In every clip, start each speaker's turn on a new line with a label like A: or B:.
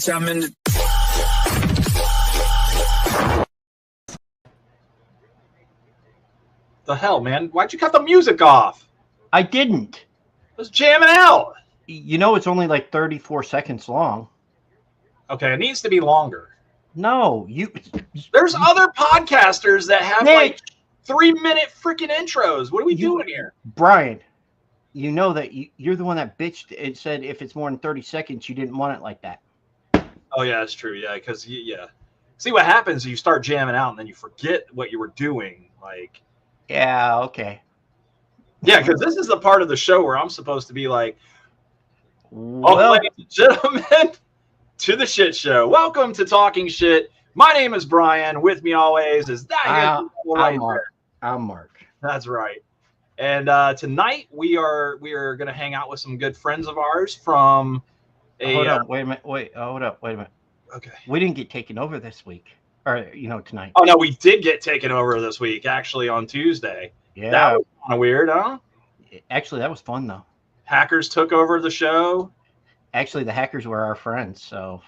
A: bitch, I'm in the...
B: The hell, man? Why'd you cut the music off?
C: I didn't.
B: I was jamming out.
C: You know, it's only like 34 seconds long.
B: Okay, it needs to be longer.
C: No,
B: There's other podcasters that have like 3-minute freaking intros. What are we doing here?
C: Brian, you know that you're the one that bitched. It said if it's more than 30 seconds, you didn't want it like that.
B: Oh, yeah, that's true. Yeah, because, yeah. See, what happens is you start jamming out and then you forget what you were doing. Like,
C: yeah, okay.
B: Yeah, because this is the part of the show where I'm supposed to be like,
C: well,
B: ladies and gentlemen, to the shit show. Welcome to Talking Shit. My name is Brian. With me always is that
C: I'm Mark. I'm Mark.
B: That's right. And tonight we are going to hang out with some good friends of ours from
C: Hold on. Wait a minute. Hold up. Wait a minute.
B: Okay.
C: We didn't get taken over this week. Or, tonight.
B: Oh, no, we did get taken over this week, actually, on Tuesday.
C: Yeah.
B: That was kind of weird, huh?
C: Actually, that was fun, though.
B: Hackers took over the show.
C: Actually, the hackers were our friends, so,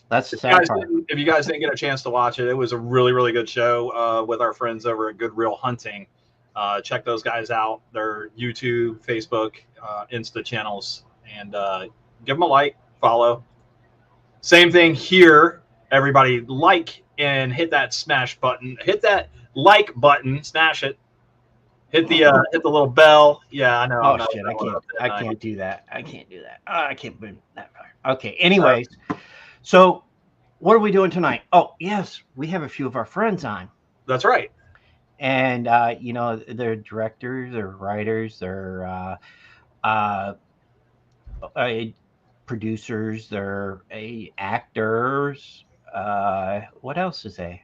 C: that's the sad part.
B: If you guys didn't get a chance to watch it, it was a really, really good show with our friends over at Good Real Hunting. Check those guys out. Their YouTube, Facebook, Insta channels, and give them a like, follow. Same thing here. Everybody like and hit that smash button. Hit that like button. Smash it. Hit the little bell. Yeah, I know.
C: Oh shit! I can't do that. I can't do that. I can't move that far. Okay. Anyways, so what are we doing tonight? Oh yes, we have a few of our friends on.
B: That's right.
C: And they're directors, they're writers, they're producers, they're actors. What else is they?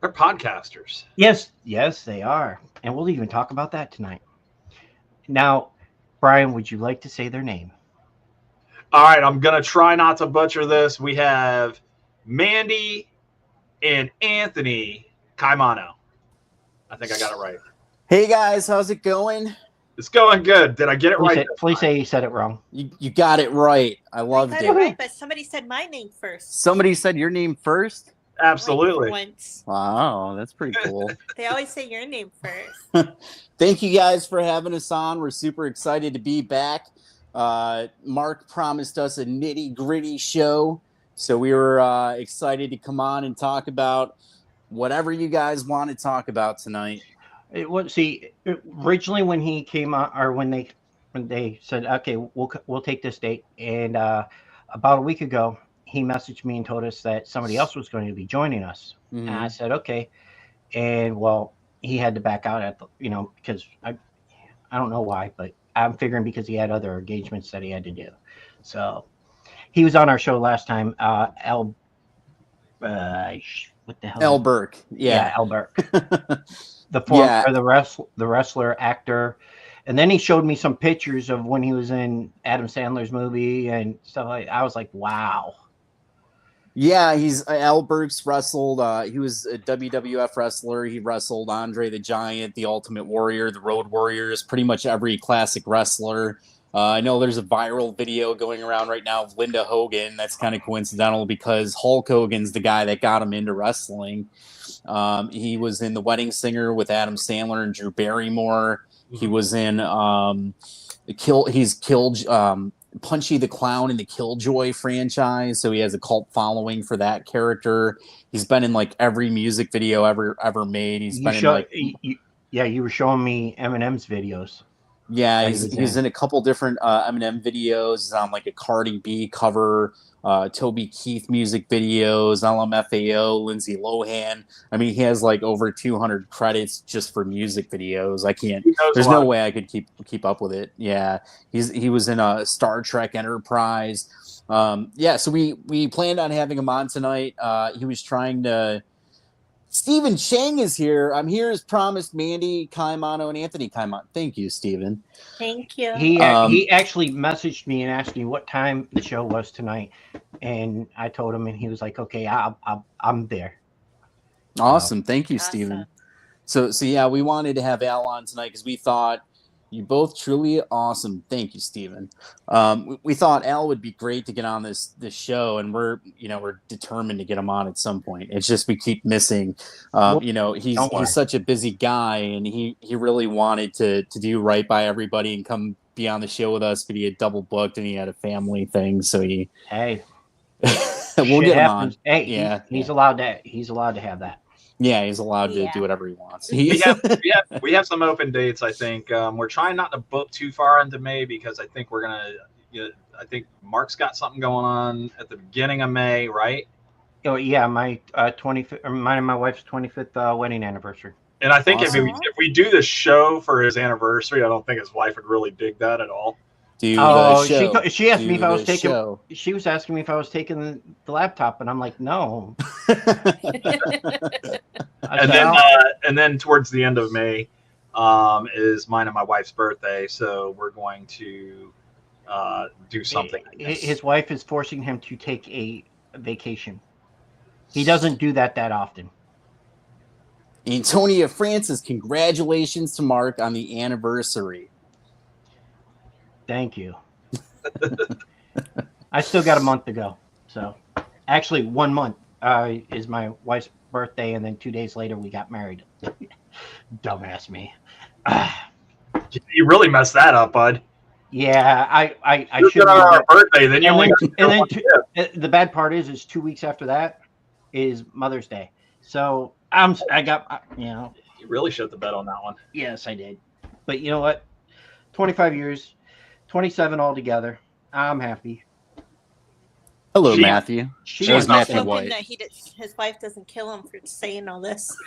B: They're podcasters.
C: Yes, they are. And we'll even talk about that tonight. Now, Brian, would you like to say their name?
B: All right, I'm going to try not to butcher this. We have Mandee and Anthony Caimano. I think I got it right.
D: Hey, guys. How's it going?
B: It's going good. Did I get it right?
C: Please say you said it wrong.
D: You got it right. I loved it.
E: Right, but somebody said my name first.
D: Somebody said your name first?
B: Absolutely.
E: Like once.
D: Wow, that's pretty cool.
E: They always say your name first.
D: Thank you guys for having us on. We're super excited to be back. Mark promised us a nitty-gritty show, so we were excited to come on and talk about whatever you guys want to talk about tonight.
C: Originally when he came out, or when they said, okay, we'll take this date, and about a week ago, he messaged me and told us that somebody else was going to be joining us. Mm-hmm. And I said, okay. And well, he had to back out because I don't know why, but I'm figuring because he had other engagements that he had to do. So he was on our show last time. What the hell?
D: El Burke.
C: Yeah, El Burke. The wrestler, actor. And then he showed me some pictures of when he was in Adam Sandler's movie and stuff like that. I was like, wow.
D: Yeah, he's Al Burke's wrestled. He was a WWF wrestler. He wrestled Andre the Giant, the Ultimate Warrior, the Road Warriors, pretty much every classic wrestler. I know there's a viral video going around right now of Linda Hogan. That's kind of coincidental because Hulk Hogan's the guy that got him into wrestling. He was in The Wedding Singer with Adam Sandler and Drew Barrymore. He was in Punchy the Clown in the Killjoy franchise, so he has a cult following for that character. He's been in like every music video ever made.
C: You were showing me Eminem's videos.
D: Yeah, he's in a couple different Eminem videos. He's on like a Cardi B cover, Toby Keith music videos, LMFAO, Lindsay Lohan. I mean, he has like over 200 credits just for music videos. I can't. There's no way I could keep up with it. Yeah, he was in a Star Trek Enterprise. So we planned on having him on tonight. He was trying to. Stephen Chang is here. I'm here as promised. Mandee Caimano and Anthony Caimano. Thank you, Stephen.
E: Thank you.
C: He actually messaged me and asked me what time the show was tonight, and I told him, and he was like, "Okay, I'm there."
D: Awesome. Thank you, Stephen. So yeah, we wanted to have Al on tonight because we thought You both truly awesome. Thank you, Steven. We thought Al would be great to get on this show, and we're determined to get him on at some point. It's just we keep missing. He's such a busy guy, and he really wanted to do right by everybody and come be on the show with us, but he had double booked and he had a family thing, so he.
C: Hey,
D: we'll get him on.
C: Hey, yeah, he's allowed to have that.
D: Yeah, he's allowed to do whatever he wants.
B: We have some open dates. I think we're trying not to book too far into May because I think we're gonna. I think Mark's got something going on at the beginning of May, right?
C: Oh yeah, my 25th, mine and my wife's 25th wedding anniversary.
B: And I think if we do the show for his anniversary, I don't think his wife would really dig that at all.
C: She asked me if I was taking. Show. She was asking me if I was taking the laptop, and I'm like, no.
B: And then towards the end of May is mine and my wife's birthday, so we're going to do something.
C: His wife is forcing him to take a vacation. He doesn't do that often.
D: Antonia Francis, congratulations to Mark on the anniversary.
C: Thank you. I still got a month to go. So, actually, 1 month is my wife's birthday, and then 2 days later we got married. Dumbass me.
B: You really messed that up, bud.
C: Yeah, I should.
B: On our birthday, then you only.
C: The bad part is 2 weeks after that is Mother's Day. So you
B: really shut the bet on that one.
C: Yes, I did. But you know what? 25 years. 27 altogether. I'm happy.
D: Hello, Matthew.
E: She's Matthew White. That his wife doesn't kill him for saying all this.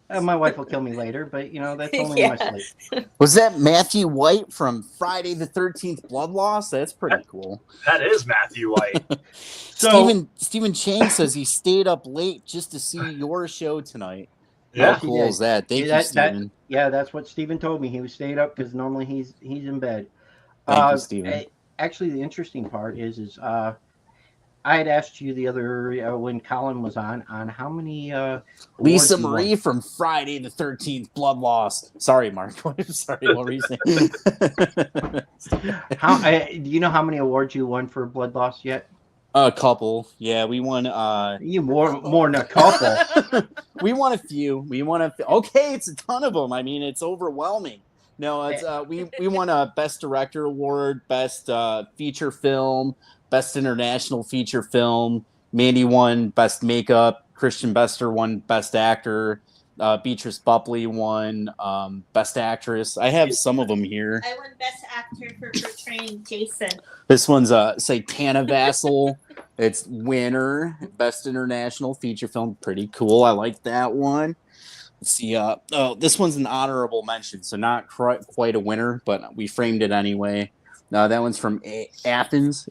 C: My wife will kill me later, but that's only in my sleep.
D: Was that Matthew White from Friday the 13th Blood Loss? That's pretty cool.
B: That is Matthew White.
D: Stephen Chang says he stayed up late just to see your show tonight.
B: Yeah.
D: How cool is that? Thank you, Stephen.
C: That's what Stephen told me. He was staying up because normally he's in bed.
D: Thank you, Stephen.
C: Actually, the interesting part is I had asked you the other when Colin was on how many
D: Lisa Marie from Friday the 13th Blood Loss. Sorry, Mark. Sorry, what were you saying?
C: Do you know how many awards you won for Blood Loss yet?
D: A couple. Yeah, we won.
C: You more than a couple.
D: We won a few. Okay, it's a ton of them. I mean, it's overwhelming. No, it's we won a Best Director Award, Best Feature Film, Best International Feature Film. Mandee won Best Makeup. Christian Bester won Best Actor. Beatrice Bupley won Best Actress. I have some of them here.
E: I won Best Actor for portraying Jason.
D: This one's Satana Vassal. It's winner. Best International Feature Film. Pretty cool. I like that one. Let's see. This one's an honorable mention, so not quite a winner, but we framed it anyway. That one's from Athens.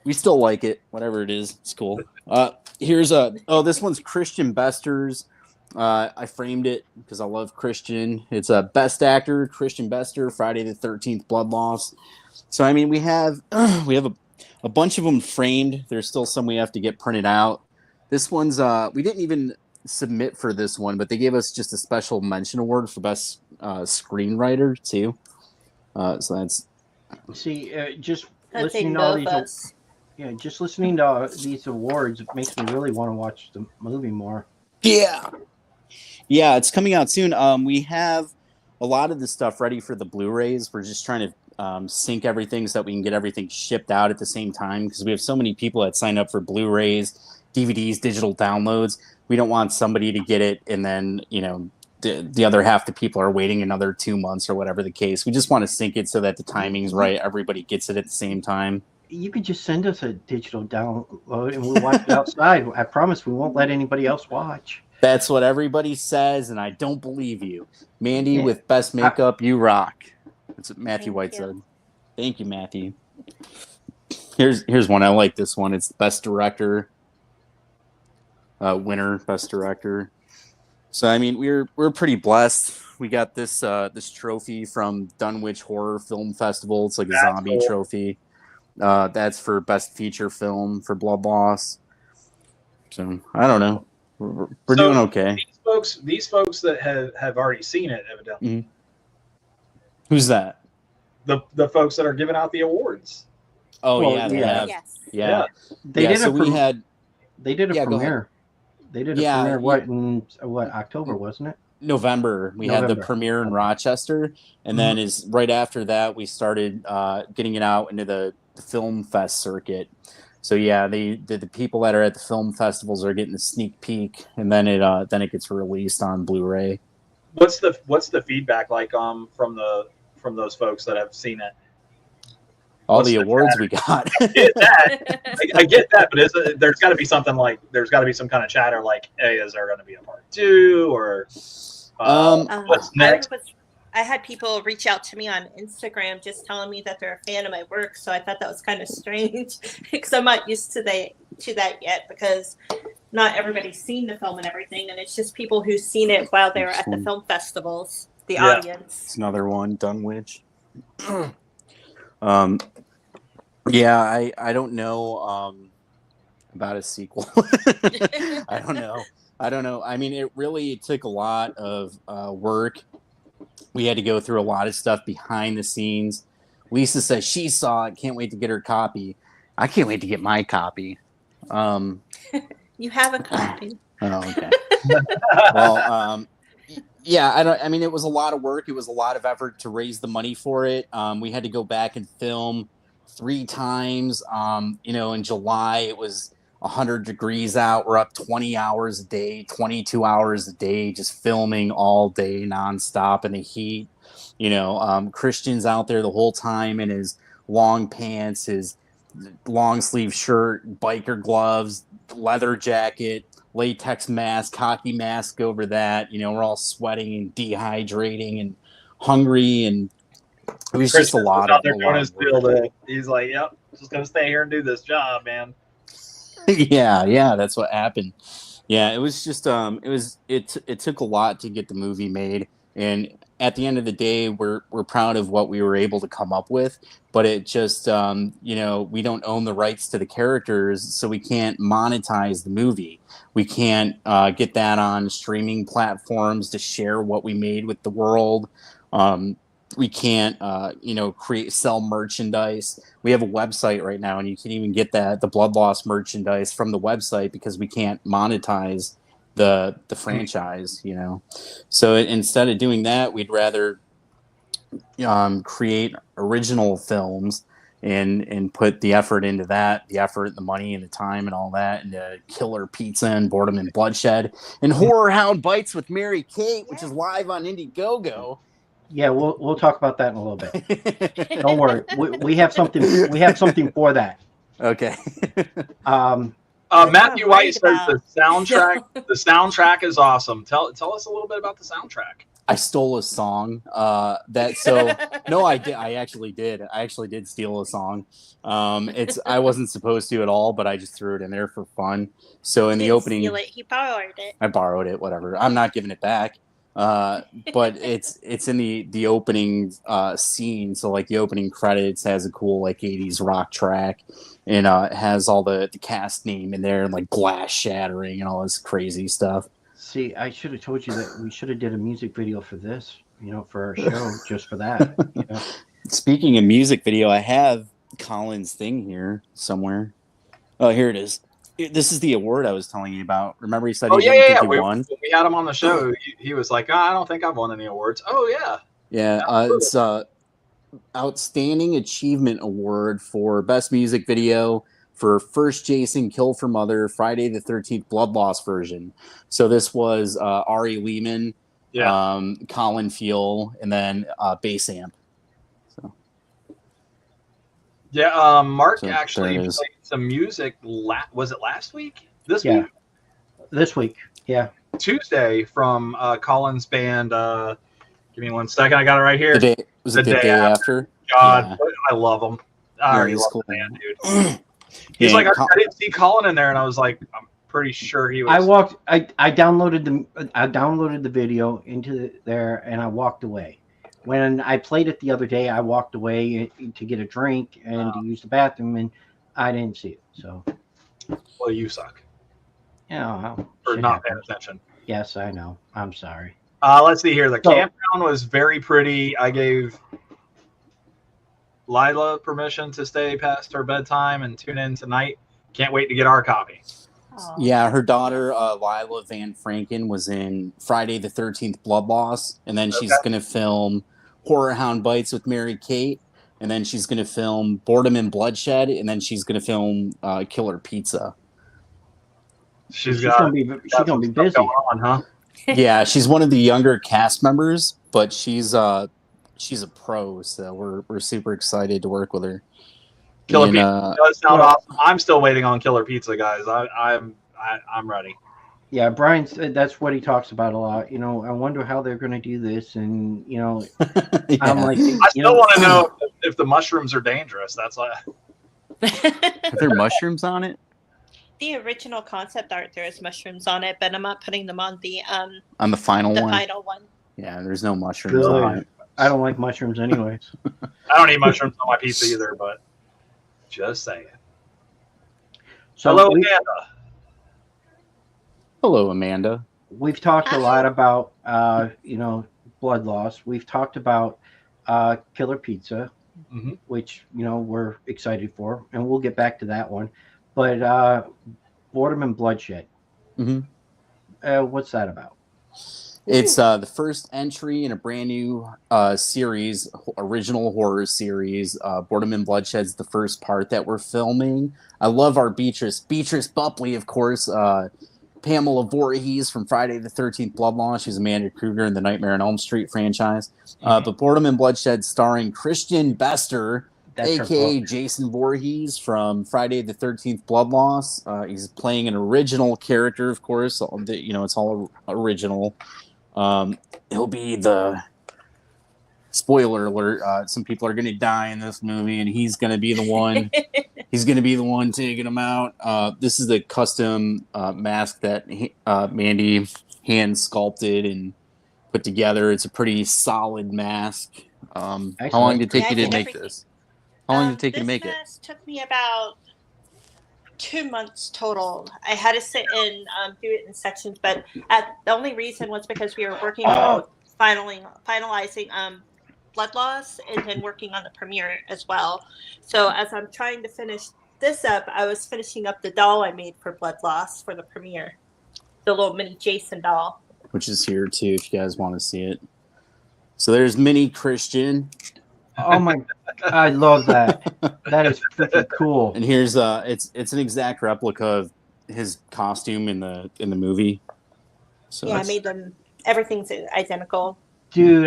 D: We still like it. Whatever it is, it's cool. Here's this one's Christian Bester's. I framed it because I love Christian. It's a Best Actor, Christian Bester, Friday the 13th Blood Loss. So I mean, we have a bunch of them framed. There's still some we have to get printed out. This one's we didn't even submit for this one, but they gave us just a special mention award for best screenwriter too. So that's
C: just listening to all these. Yeah, just listening to these awards makes me really want to watch the movie more.
D: Yeah, it's coming out soon. We have a lot of the stuff ready for the Blu-rays. We're just trying to sync everything so that we can get everything shipped out at the same time because we have so many people that sign up for Blu-rays, DVDs, digital downloads. We don't want somebody to get it and then, the other half the people are waiting another 2 months or whatever the case. We just want to sync it so that the timing's right. Everybody gets it at the same time.
C: You could just send us a digital download and we'll watch it outside. I promise we won't let anybody else watch.
D: That's what everybody says, and I don't believe you. Mandee with Best Makeup, you rock. That's what Matthew White said. Thank you, Matthew. Here's one. I like this one. It's Best Director. Winner, Best Director. So I mean, we're pretty blessed. We got this trophy from Dunwich Horror Film Festival. It's like a zombie trophy. That's for Best Feature Film for Blood Loss. So I don't know. We're doing okay.
B: These folks that have already seen it, evidently.
D: Who's that?
B: The folks that are giving out the awards.
D: Oh,
C: Well,
D: yeah, they
C: yeah.
D: have.
E: Yes.
D: Yeah.
C: They did
D: so
C: we
D: had.
C: They did a
D: Yeah, go ahead.
C: premiere. They did a
D: Yeah,
C: premiere. In October, wasn't it?
D: November. We had the
C: November.
D: premiere in Rochester, and then is right after that we started getting it out into the film fest circuit. So yeah, the people that are at the film festivals are getting a sneak peek, and then it gets released on Blu-ray.
B: What's the feedback like from those folks that have seen it?
D: All the awards we got.
B: I get that, but there's got to be something like there's got to be some kind of chatter like, hey, is there going to be a part 2 or what's next?
E: I had people reach out to me on Instagram just telling me that they're a fan of my work, so I thought that was kind of strange because I'm not used to that yet because not everybody's seen the film and everything, and it's just people who've seen it while they were at the film festivals, the audience.
D: It's another one, Dunwich. Yeah, I don't know about a sequel. I don't know. I mean, it really took a lot of work. We had to go through a lot of stuff behind the scenes. Lisa says she saw it. Can't wait to get her copy. I can't wait to get my copy.
E: You have a copy.
D: Oh, okay. Well, yeah, I mean, it was a lot of work. It was a lot of effort to raise the money for it. We had to go back and film 3 times. In July, it was 100 degrees out. We're up 20 hours a day, 22 hours a day, just filming all day nonstop in the heat. Christian's out there the whole time in his long pants, his long sleeve shirt, biker gloves, leather jacket, latex mask, hockey mask over that. We're all sweating and dehydrating and hungry, and it was just a lot of work.
B: He's like, yep, just gonna stay here and do this job, man.
D: yeah, that's what happened. Yeah, it was just it took a lot to get the movie made, and at the end of the day, we're proud of what we were able to come up with, but it just we don't own the rights to the characters, so we can't monetize the movie. We can't get that on streaming platforms to share what we made with the world. We can't sell merchandise. We have a website right now, and you can even get the Blood Loss merchandise from the website because we can't monetize the franchise, So instead of doing that, we'd rather create original films and put the effort into that, the effort, the money, and the time, and all that, into Killer Pizza and Boredom and Bloodshed and Horror Hound Bites with Mary Kate, which is live on Indiegogo.
C: Yeah, we'll talk about that in a little bit. Don't worry, we have something. We have something for that.
D: Okay.
B: Matthew White says the soundtrack. The soundtrack is awesome. Tell us a little bit about the soundtrack.
D: I stole a song. No, I did. I actually did steal a song. I wasn't supposed to at all, but I just threw it in there for fun. So in the opening,
E: he borrowed it.
D: I borrowed it. Whatever. I'm not giving it back. But it's in the opening scene. So like the opening credits has a cool like 80s rock track, and it has all the cast name in there and like glass shattering and all this crazy stuff.
C: See, I should have told you that we should have did a music video for this, for our show, just for that.
D: Speaking of music video, I have Colin's thing here somewhere. Oh, here it is. This is the award I was telling you about. Remember, he said he didn't think he won?
B: When we had him on the show, he was like, I don't think I've won any awards. Oh, yeah.
D: Yeah, it's Outstanding Achievement Award for Best Music Video for First Jason Kill for Mother, Friday the 13th Blood Loss version. So this was Ari Lehman, Colin Feel, and then Bass Amp. So.
B: Yeah, Mark actually played some music. Was it last week? This week?
C: This week, yeah.
B: Tuesday from Colin's band. Give me 1 second. I got it right here.
D: Was it the day after?
B: God, I love them. I already love the band, dude. He's like, I didn't see Colin in there, and I was like, I'm pretty sure he was.
C: I downloaded the video into there, and I walked away. When I played it the other day, I walked away to get a drink and to use the bathroom, and I didn't see it. So,
B: well, you suck.
C: Yeah,
B: for not paying attention.
C: Yes, I know. I'm sorry.
B: Let's see here. The campground was very pretty. I gave Lila permission to stay past her bedtime and tune in tonight. Can't wait to get our copy.
D: Yeah, her daughter, Lila Van Franken, was in Friday the 13th Blood Loss, and then she's going to film Horror Hound Bites with Mary Kate, and then she's going to film Boredom and Bloodshed, and then she's going to film Killer Pizza.
C: She's gonna be busy.
B: On, huh?
D: Yeah, she's one of the younger cast members, but she's a pro, so we're super excited to work with her.
B: Killer Pizza does sound awesome. I'm still waiting on Killer Pizza, guys. I'm ready.
C: Yeah, Brian said that's what he talks about a lot. You know, I wonder how they're going to do this, and you know,
D: yeah.
C: I'm like,
B: I still want to know if the mushrooms are dangerous. That's why.
D: Are there mushrooms on it?
E: The original concept art, there is mushrooms on it, but I'm not putting them on the
D: final one.
E: Final one.
D: Yeah, there's no mushrooms on it.
C: I don't like mushrooms anyways.
B: I don't eat mushrooms on my pizza either, but just saying.
C: So
B: hello, Amanda.
D: Hello, Amanda.
C: We've talked a lot about blood loss. We've talked about Killer Pizza, which we're excited for, and we'll get back to that one. But Boredom and Bloodshed. What's that about?
D: It's the first entry in a brand new series, original horror series. Boredom and Bloodshed's the first part that we're filming. I love our Beatrice Bupley, of course. Pamela Voorhees from Friday the 13th Blood Loss. She's Amanda Kruger in the Nightmare on Elm Street franchise. But Boredom and Bloodshed starring Christian Bester, a.k.a. Jason Voorhees from Friday the 13th Blood Loss. He's playing an original character, of course. It's all original. He'll be the spoiler alert. Some people are going to die in this movie, and he's going to be the one. He's going to be the one taking them out. This is a custom mask that Mandee hand sculpted and put together. It's a pretty solid mask. How long did it take you to make this? How long did it take you to make it?
E: This took me about 2 months total. I had to sit and do it in sections, but the only reason was because we were working on finalizing Blood Loss and then working on the premiere as well. So as I'm trying to finish this up, I was finishing up the doll I made for Blood Loss for the premiere, the little mini Jason doll,
D: which is here too if you guys want to see it. So there's mini Christian.
C: Oh my! I love that. That is freaking cool.
D: And here's it's an exact replica of his costume in the movie. So
E: yeah, I made them. Everything's identical.
C: Dude,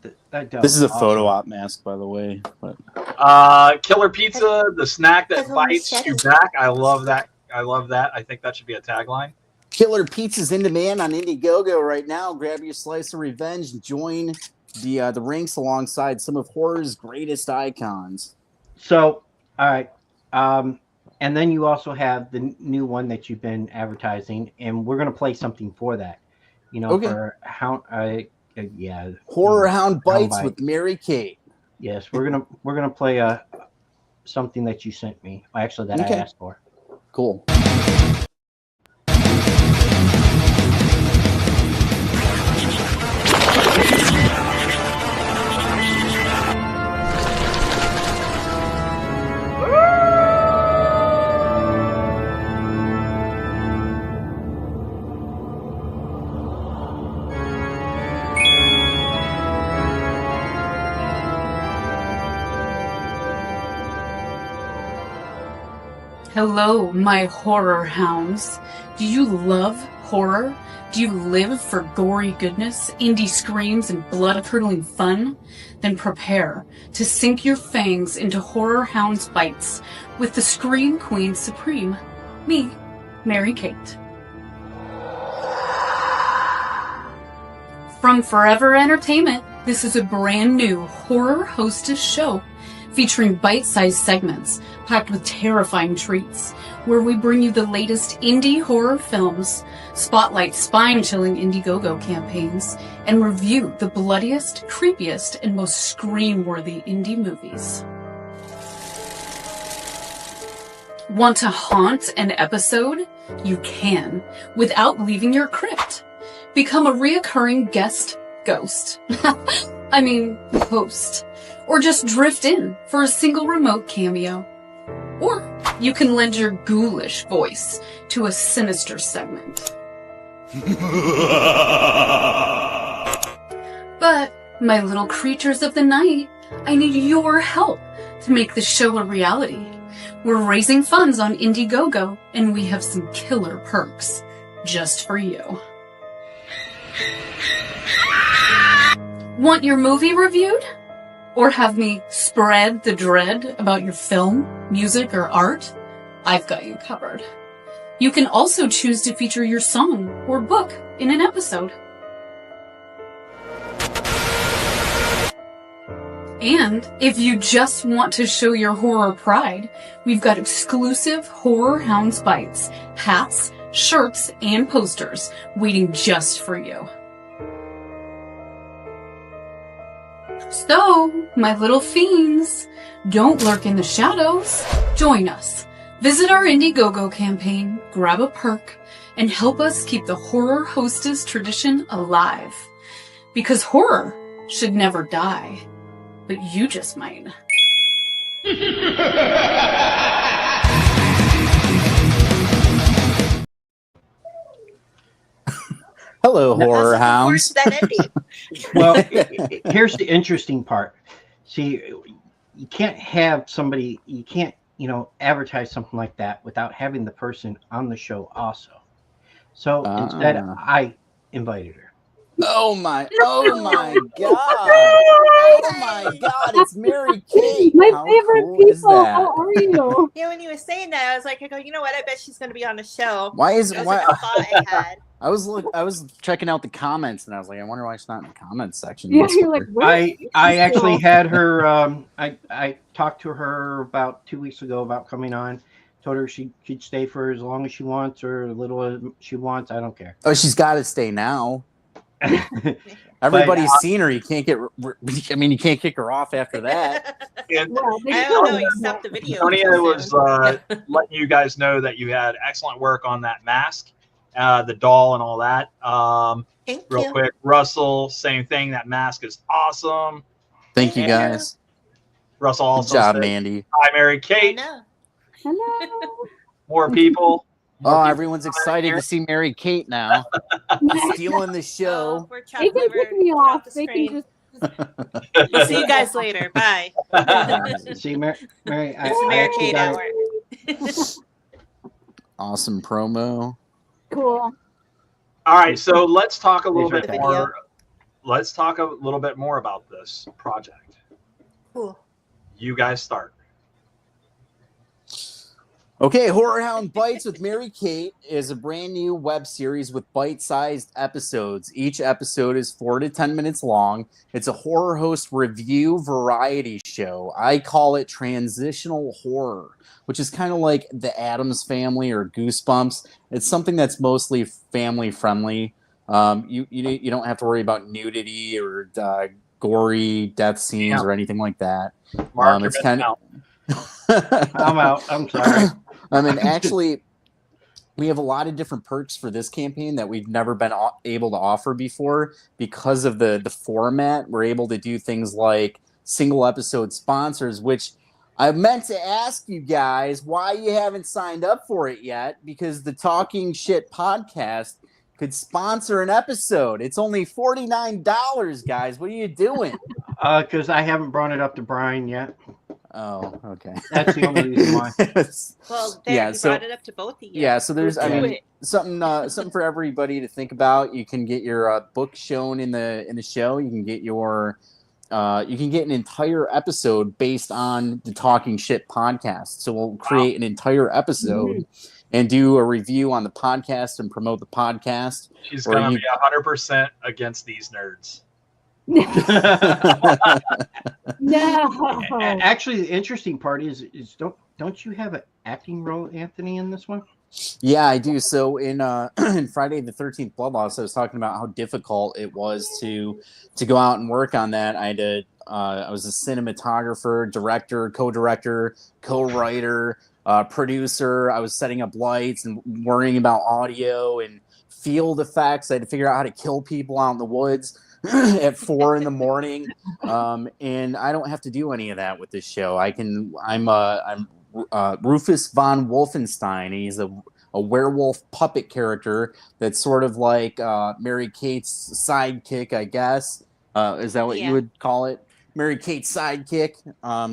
D: this is a photo op mask, by the way. But.
B: Killer Pizza, the snack that bites you back. I love that. I think that should be a tagline.
D: Killer Pizza's in demand on Indiegogo right now. Grab your slice of revenge and join the ranks alongside some of horror's greatest icons.
C: So, all right. And then you also have the new one that you've been advertising, and we're going to play something for that. For Hound,
D: Horror Hound Bites with Mary Kate.
C: Yes, we're gonna play something that you sent me. Actually, that I asked for.
D: Cool.
A: Hello, my horror hounds. Do you love horror? Do you live for gory goodness, indie screams, and blood-curdling fun? Then prepare to sink your fangs into Horror Hounds Bites with the Scream Queen Supreme, me, Mary Kate. From Forever Entertainment, this is a brand new horror hostess show featuring bite-sized segments packed with terrifying treats, where we bring you the latest indie horror films, spotlight spine-chilling Indiegogo campaigns, and review the bloodiest, creepiest, and most scream-worthy indie movies. Want to haunt an episode? You can, without leaving your crypt. become a reoccurring guest ghost. I mean, host. Or just drift in for a single remote cameo. Or you can lend your ghoulish voice to a sinister segment. But, my little creatures of the night, I need your help to make the show a reality. We're raising funds on Indiegogo, and we have some killer perks just for you. Want your movie reviewed? Or have me spread the dread about your film, music, or art? I've got you covered. You can also choose to feature your song or book in an episode. And if you just want to show your horror pride, we've got exclusive Horror Hounds Bites, hats, shirts, and posters waiting just for you. So, my little fiends, don't lurk in the shadows. Join us. Visit our Indiegogo campaign, grab a perk, and help us keep the horror hostess tradition alive. Because horror should never die. But you just might.
D: Hello, horror hounds.
C: Well, here's the interesting part. See, you can't have somebody, you can't, advertise something like that without having the person on the show also. So instead, I invited her.
D: Oh my God. Oh my God, it's Mary Kate.
F: My
D: How
F: favorite
D: cool
F: people.
D: is that?
F: How are you?
E: Yeah, when you were saying that, I was like, you know what? I bet she's going to be on the show.
D: Why is
E: That was
D: why
E: like a thought I had.
D: I was checking out the comments and I was like, I wonder why she's not in the comments section.
F: Yeah, you're like, where
C: I actually had her. I talked to her about 2 weeks ago about coming on. Told her she could stay for as long as she wants or as little as she wants. I don't care.
D: Oh, she's got to stay now. Everybody's seen her. You can't get. I mean, you can't kick her off after that.
B: And
E: I don't know. You stopped the video.
B: Tonya was letting you guys know that you had excellent work on that mask, the doll, and all that.
E: Thank
B: Real
E: you.
B: quick, Russell, same thing. That mask is awesome.
D: Thank you, guys.
B: Russell also
D: Good job,
B: said,
D: Mandee.
B: "Hi, Mary
E: I
B: Kate."
E: know.
F: Hello.
B: More people.
D: Oh, everyone's excited to see Mary Kate now. Stealing the
E: Oh,
D: show.
E: we're
F: They
E: chopped
F: can
E: liver
F: pick me
E: off
F: off.
E: the
F: They can
E: screen.
F: just.
E: See you guys later. Bye.
C: See, Mary, I
E: It's Mary
C: actually
E: Kate
C: got
E: hour.
D: Awesome promo.
F: Cool.
B: All right, so let's talk a little
C: These are
B: bit
C: the
B: more. Let's talk a little bit more about this project.
E: Cool.
B: You guys start.
D: Okay, Horror Hound Bites with Mary Kate is a brand new web series with bite-sized episodes. Each episode is 4 to 10 minutes long. It's a horror host review variety show. I call it transitional horror, which is kind of like the Addams Family or Goosebumps. It's something that's mostly family friendly. You don't have to worry about nudity or gory death scenes or anything like that.
B: Mark,
D: It's kind of.
C: I'm out. I'm sorry.
D: I mean, actually, we have a lot of different perks for this campaign that we've never been able to offer before because of the format. We're able to do things like single episode sponsors, which I meant to ask you guys why you haven't signed up for it yet, because the Talking Shit podcast could sponsor an episode. It's only $49, guys. What are you doing?
C: Because I haven't brought it up to Brian yet.
D: Oh, okay.
C: That's the only reason why.
E: Well, there,
D: Yeah,
E: you
D: so-
E: brought it up to both of you.
D: Yeah, so there's, I
F: Do
D: mean,
F: it.
D: something for everybody to think about. You can get your book shown in the show. You can get an entire episode based on the Talking Shit podcast. So we'll create an entire episode and do a review on the podcast and promote the podcast.
B: She's
D: Or
B: going to
D: you-
B: be 100% against these nerds.
F: No.
C: Actually, the interesting part is don't you have an acting role, Anthony, in this one?
D: Yeah, I do. So in in Friday the 13th Bloodloss, I was talking about how difficult it was to go out and work on that. I was a cinematographer, director, co-director, co-writer, producer. I was setting up lights and worrying about audio and field effects. I had to figure out how to kill people out in the woods at 4 a.m. And I don't have to do any of that with this show. I'm Rufus von Wolfenstein. He's a werewolf puppet character that's sort of like Mary Kate's sidekick, I guess. Is that what you would call it? Mary Kate's sidekick.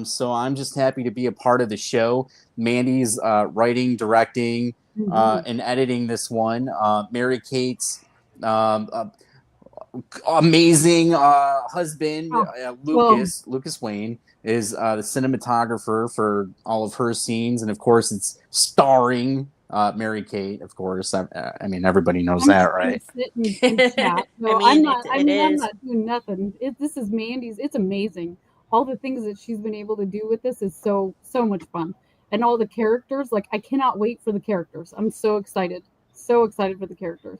D: So I'm just happy to be a part of the show. Mandee's writing, directing, and editing this one. Mary Kate's amazing husband, Lucas Wayne, is the cinematographer for all of her scenes, and of course it's starring Mary Kate. Of course, I mean everybody knows that, right?
F: I'm not doing nothing. This is Mandee's. It's amazing. All the things that she's been able to do with this is so much fun, and all the characters. Like, I cannot wait for the characters. I'm so excited for the characters.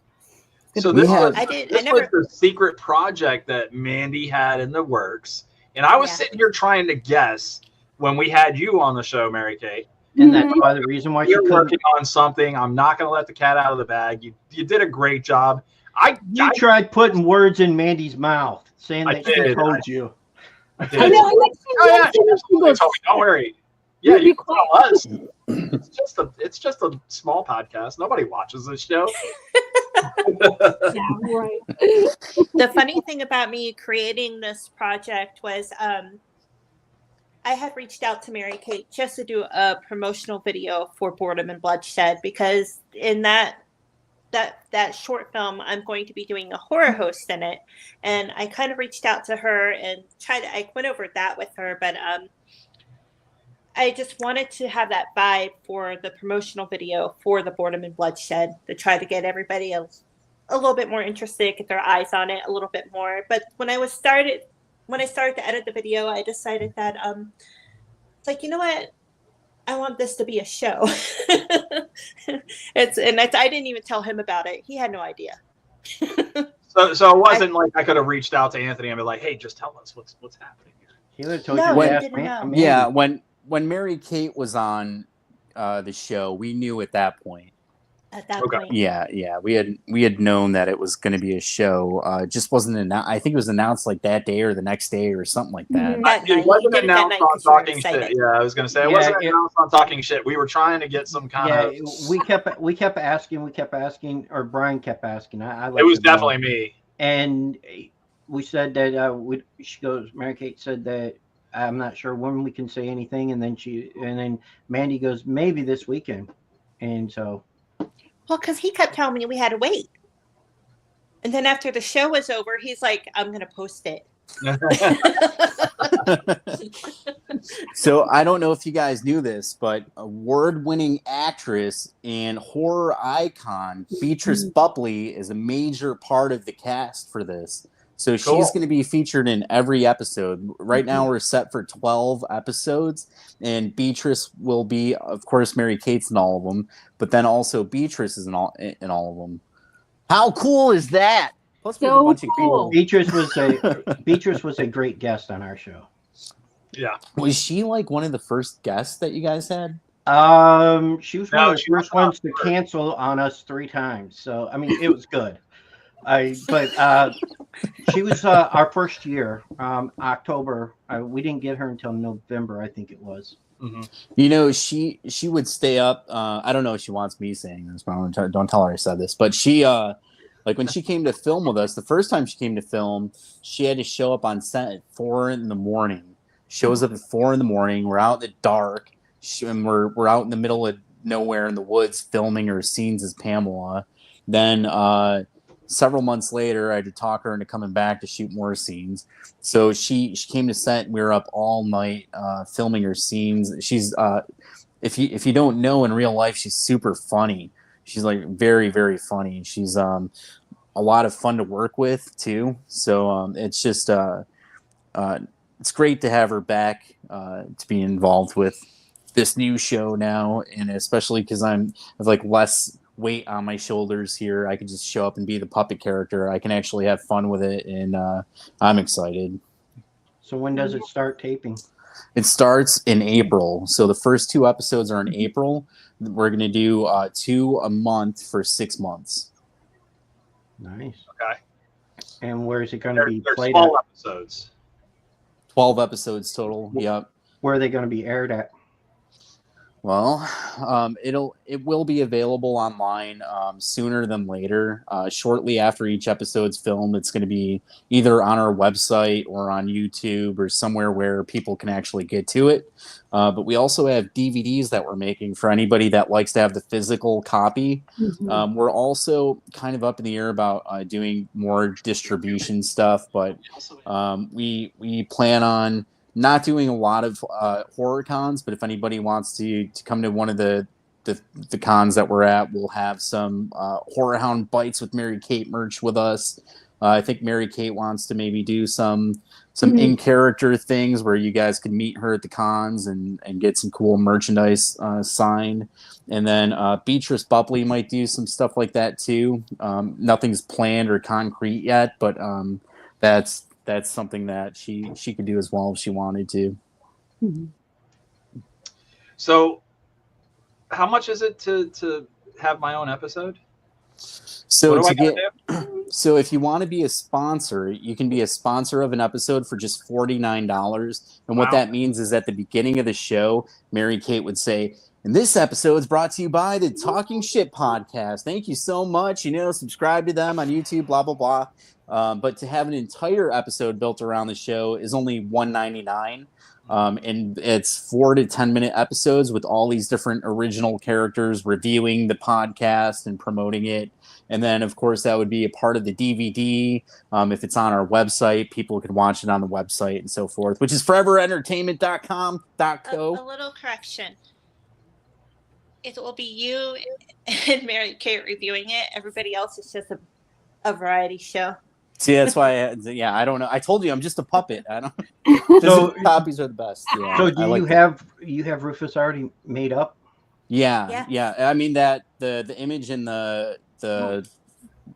B: So this was the secret project that Mandee had in the works, and I was sitting here trying to guess when we had you on the show, Mary Kate.
C: And that's why the reason why
B: you're working on something. I'm not going to let the cat out of the bag. You did a great job. I
C: tried putting words in Mandy's mouth, saying that she told you.
B: I did. Don't worry. Yeah, you can tell us. It's just a small podcast. Nobody watches this show.
F: Yeah, right.
E: The funny thing about me creating this project was I had reached out to Mary Kate just to do a promotional video for Boredom and Bloodshed, because in that short film, I'm going to be doing a horror host in it. And I kind of reached out to her and I went over that with her, but I just wanted to have that vibe for the promotional video for the Boredom and Bloodshed to try to get everybody a little bit more interested, get their eyes on it a little bit more. But when I started to edit the video, I decided that it's like, you know what? I want this to be a show. I didn't even tell him about it. He had no idea.
B: So it wasn't like I could have reached out to Anthony and be like, "Hey, just tell us what's happening here."
C: He would have told you.
E: He didn't know.
D: Yeah, when Mary Kate was on the show, we knew at that point.
E: At that point.
D: Yeah, we had known that it was going to be a show. Just wasn't announced. I think it was announced like that day or the next day or something like that.
B: It wasn't announced on Talking Shit. Yeah, I was going to say it wasn't announced on Talking Shit. We were trying to get some kind of.
C: We kept asking, or Brian kept asking.
B: It was definitely me.
C: And we said that she goes. Mary Kate said that I'm not sure when we can say anything, and then Mandee goes, maybe this weekend, and so.
E: Well, because he kept telling me we had to wait. And then after the show was over, he's like, I'm going to post it.
D: So I don't know if you guys knew this, but award-winning actress and horror icon Beatrice Bupley is a major part of the cast for this. So she's going to be featured in every episode. Right now we're set for 12 episodes, and Beatrice will be, of course, Mary Kate's in all of them, but then also Beatrice is in all of them. How cool is that? Plus, we have a bunch of people.
C: Beatrice was a great guest on our show.
B: Yeah.
C: Was
D: she like one of the first guests that you guys had?
C: She was one of the first ones to cancel on us 3 times. So I mean, it was good. But she was our first year, October. We didn't get her until November, I think it was.
D: Mm-hmm. You know, she would stay up. I don't know if she wants me saying this, but don't tell her I said this. But she, like when she came to film with us, the first time she came to film, she had to show up on set at 4 a.m. Shows up at 4 a.m. We're out in the dark, and we're out in the middle of nowhere in the woods filming her scenes as Pamela. Then several months later, I had to talk her into coming back to shoot more scenes. So she came to set, and we were up all night filming her scenes. She's if you don't know in real life, she's super funny. She's like very, very funny. She's a lot of fun to work with too. So it's just it's great to have her back to be involved with this new show now, and especially because I have like less weight on my shoulders here. I can just show up and be the puppet character. I can actually have fun with it, and I'm excited.
C: So when does it start taping?
D: It starts in April. So the first 2 episodes are in April. We're going to do 2 a month for 6 months.
C: Nice.
B: Okay.
C: And where is it going to be
B: They're
C: played
B: small
C: at?
B: episodes.
D: 12 episodes total. Yep.
C: Where are they going to be aired at?
D: Well, it will be available online sooner than later. Shortly after each episode's filmed, it's going to be either on our website or on YouTube or somewhere where people can actually get to it. But we also have DVDs that we're making for anybody that likes to have the physical copy.
F: Mhm.
D: We're also kind of up in the air about doing more distribution stuff, but we plan on not doing a lot of horror cons, but if anybody wants to come to one of the cons that we're at, we'll have some Horror Hound Bites with Mary Kate merch with us. I think Mary Kate wants to maybe do some in character things where you guys could meet her at the cons and get some cool merchandise signed. And then Beatrice Bupley might do some stuff like that too. Nothing's planned or concrete yet, but that's something that she could do as well if she wanted to.
F: Mhm.
B: So, how much is it to have my own episode?
D: So
B: What
D: to
B: do I
D: get
B: gotta do?
D: so if you want to be a sponsor, you can be a sponsor of an episode for just $49. And what
B: Wow.
D: that means is at the beginning of the show, Mary Kate would say, and this episode is brought to you by the Talking Shit Podcast. Thank you so much. Subscribe to them on YouTube, blah, blah, blah. But to have an entire episode built around the show is only $1.99. And it's 4 to 10 minute episodes with all these different original characters reviewing the podcast and promoting it. And then, of course, that would be a part of the DVD. If it's on our website, people can watch it on the website and so forth, which is foreverentertainment.com.co.
E: A little correction. It will be you and Mary Kate reviewing it. Everybody else is just a variety show.
D: See, that's why, I don't know. I told you I'm just a puppet. I don't.
C: So
D: copies are the best. Yeah,
C: so do you have Rufus already made up?
D: Yeah. I mean that the image in the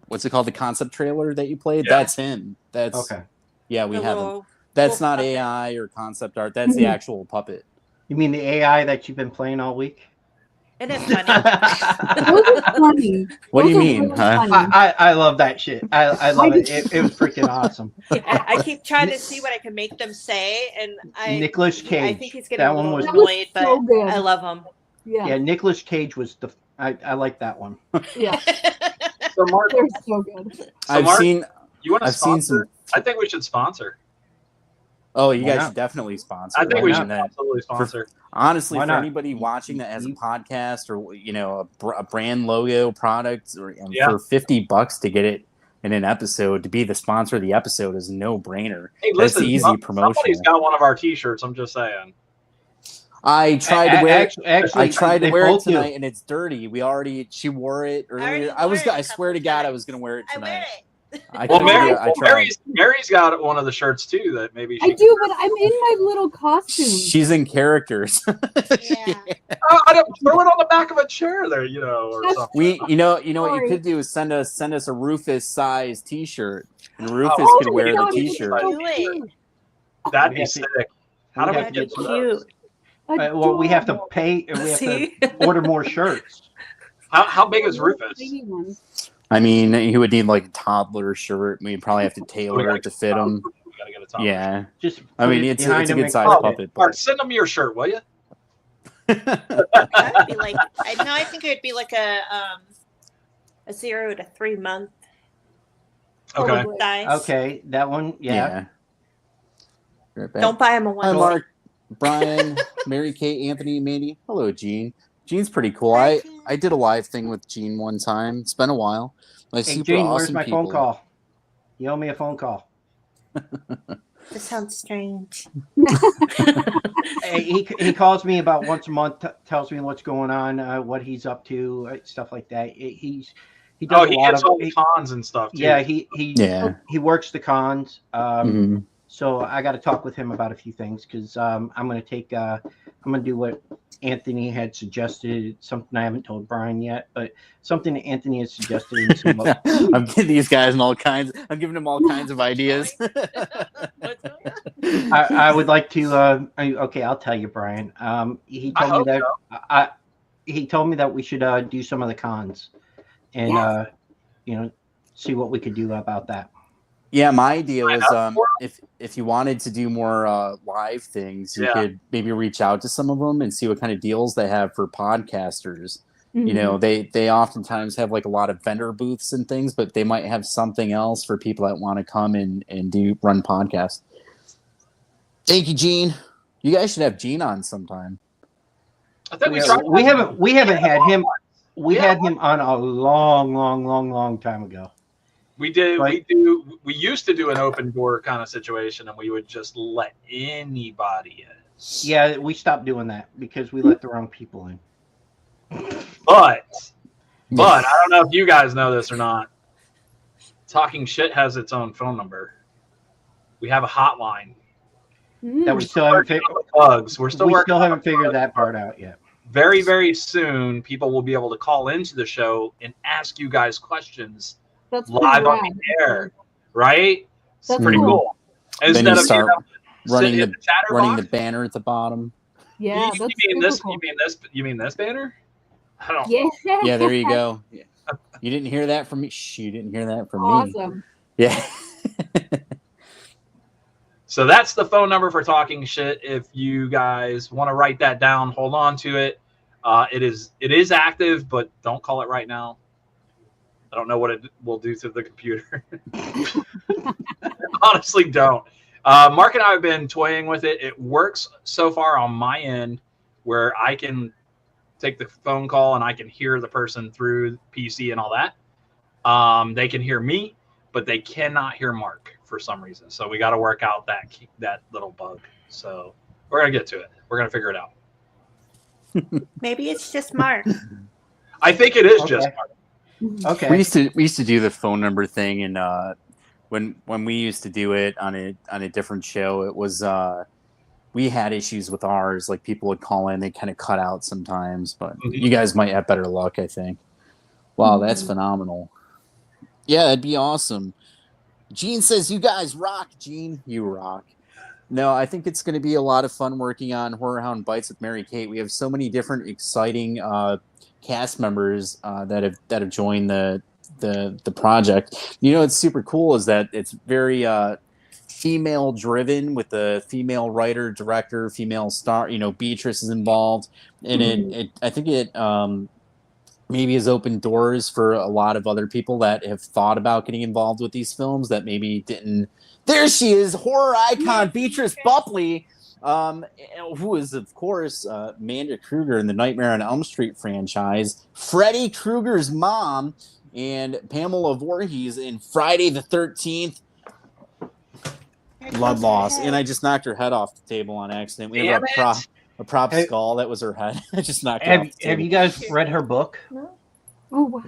D: what's it called, the concept trailer that you played?
B: Yeah.
D: That's him. That's
C: Okay.
D: Yeah, we
E: The
D: have him.
E: little
D: That's not
E: puppet.
D: AI or concept art. That's the actual puppet.
C: You mean the AI that you've been playing all week?
E: It is funny.
F: Those are funny.
D: What do you
F: Those are
D: mean?
F: really
D: Huh?
F: funny.
C: I love that shit. I love it. It was freaking awesome.
E: I keep trying to see what I can make them say, and
C: Nicolas Cage.
E: I think he's getting
C: That
E: a
C: one
E: little
C: was
E: annoyed, but
F: so good.
E: I love him.
C: Yeah, Nicolas Cage was I like that one.
F: Yeah.
B: So Mark,
F: They're so good.
D: I've
B: Mark,
D: seen
B: you want to
D: I've seen
B: sponsor?
D: some.
B: I think we should sponsor.
D: Oh, you
C: Why
D: guys
C: not?
D: should definitely sponsor.
B: I think
C: Why
B: we
C: not?
B: should absolutely sponsor.
D: Honestly,
C: Why
D: for
C: not?
D: anybody watching that has a podcast or a brand logo product, or for $50 to get it in an episode, to be the sponsor of the episode is a no-brainer.
B: Hey,
D: That's
B: listen,
D: easy promotion.
B: Somebody's got one of our T-shirts. I'm just saying.
D: I tried to wear it.
C: Actually,
D: I tried to
C: they
D: wear it
C: both do.
D: tonight, and it's dirty. She wore it earlier. I swear to God, I was going to wear it
E: I
D: tonight.
E: wear it.
B: Well,
D: I tried.
B: Mary's got one of the shirts too that maybe she
F: I do, but I'm in my little costume.
D: She's in characters.
E: Yeah.
B: I don't throw it on the back of a chair there, or
F: That's
B: something.
D: You know what you
F: Sorry.
D: could do is send us a Rufus size T-shirt, and Rufus
B: Oh,
D: could wear
F: my
D: the
F: God,
D: T-shirt.
E: Do it.
B: That'd be
C: Yeah.
B: sick. How do
C: We
B: we
C: have
B: get
E: That's
B: to those?
E: cute.
C: Well, we have to pay. We have
E: See?
C: to order more shirts.
B: How big is Rufus?
F: Tiny ones.
D: I mean, he would need like a toddler shirt. We'd probably have to tailor it to fit him.
B: We gotta get a top.
D: Yeah,
C: Just
D: I
C: put
D: mean,
C: it
D: it's
C: behind
D: a
C: him
D: good
C: and
D: size
C: cut it.
D: puppet.
B: Mark,
D: But
B: send them your shirt, will you?
E: That would be like. I think it would be like a 0 to 3 month
B: Okay.
F: Probably.
E: size.
C: Okay, that one. Yeah.
D: Right back.
E: Don't buy him a
D: Hi,
E: one.
D: Mark, Brian, Mary Kate, Anthony, Mandy. Hello, Gene. Gene's pretty cool.
E: Hi,
D: I
E: Gene.
D: I did a live thing with Gene one time. It's been a while. My
C: Hey,
D: super
C: Gene,
D: awesome
C: where's my
D: people.
C: phone call? You owe me a phone call.
E: This sounds strange.
C: Hey, he calls me about once a month, tells me what's going on, what he's up to, stuff like that. He does
B: Oh,
C: a
B: he
C: lot
B: gets
C: of
B: all the cons and stuff too.
C: yeah.
D: Yeah.
C: He works the cons.
D: Mhm.
C: So I got to talk with him about a few things because I'm going to do what Anthony had suggested. Something I haven't told Brian yet, but something that Anthony has suggested. And some
D: I'm giving these guys all kinds. I'm giving them all kinds of ideas.
E: What's going on?
C: I would like to. Okay, I'll tell you, Brian. He
B: I
C: told me
B: hope
C: that he told me that we should do some of the cons, and see what we could do about that.
D: Yeah, my idea was if you wanted to do more live things, you could maybe reach out to some of them and see what kind of deals they have for podcasters. Mm-hmm. You know, they oftentimes have like a lot of vendor booths and things, but they might have something else for people that want to come and run podcasts. Thank you, Gene. You guys should have Gene on sometime.
B: I think
C: we haven't had him. We had him on a long time ago.
B: We did. We used to do an open door kind of situation, and we would just let anybody in.
C: Yeah, we stopped doing that because we let the wrong people in.
B: But I don't know if you guys know this or not. Talking Shit has its own phone number. We have a hotline.
C: That we still haven't figured.
B: Bugs. We still
C: haven't figured that part out yet.
B: Very, very soon, people will be able to call into the show and ask you guys questions. That's live on the air, right? That's pretty cool.
D: Instead then you start running the banner at the bottom.
F: Yeah,
B: you mean this? Cool. You mean this banner? I don't.
D: Yeah, there you go. Yeah. You didn't hear that from me. Shh, you didn't hear that from
F: me. Awesome.
D: Yeah.
B: So that's the phone number for Talking Shit. If you guys want to write that down, hold on to it. It is active, but don't call it right now. I don't know what it will do to the computer. Honestly, don't. Mark and I have been toying with it. It works so far on my end where I can take the phone call and I can hear the person through PC and all that. They can hear me, but they cannot hear Mark for some reason. So we got to work out that little bug. So we're going to get to it. We're going to figure it out.
E: Maybe it's just Mark.
B: I think it is just Mark.
C: Okay.
D: We used to do the phone number thing, and when we used to do it on a different show, it was we had issues with ours. Like people would call in, they kind of cut out sometimes, but you guys might have better luck, I think. Wow, that's phenomenal. Yeah, that'd be awesome. Gene says, "You guys rock, Gene. You rock." No, I think it's going to be a lot of fun working on Horror Hound Bites with Mary Kate. We have so many different exciting cast members that have joined the project. You know, it's super cool is that it's very female driven with the female writer, director, female star. You know, Beatrice is involved, and I think it maybe has opened doors for a lot of other people that have thought about getting involved with these films that maybe didn't. There she is, horror icon Beatrice Bupley. Who is, of course, Amanda Kruger in the Nightmare on Elm Street franchise, Freddy Krueger's mom, and Pamela Voorhees in Friday the 13th. Blood loss. And I just knocked her head off the table on accident. We have a prop skull. That was her head. I just knocked her off the table.
C: Have you guys read her book?
F: No. Oh, wow.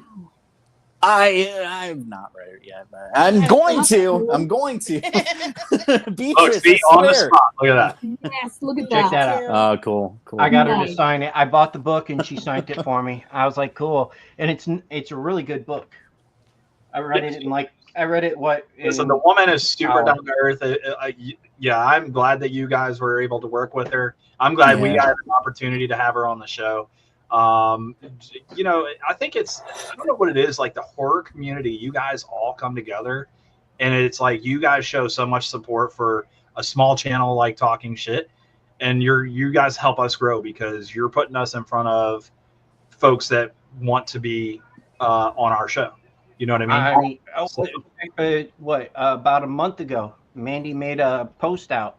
D: I've not read it yet, but I'm going to. Beatrice,
B: on the spot. Look at that.
F: Yes, look at
C: Check
F: that.
C: that out.
D: Oh, cool.
C: I got her to sign it. I bought the book and she signed it for me. I was like, cool. And it's a really good book. I read it
B: Listen, the woman is super down to earth. I'm glad that you guys were able to work with her. I'm glad we got an opportunity to have her on the show. You know, I think I don't know what it is, like the horror community, you guys all come together and it's like you guys show so much support for a small channel like Talking Shit, and you guys help us grow because you're putting us in front of folks that want to be on our show. You know what I mean?
C: About a month ago, Mandee made a post out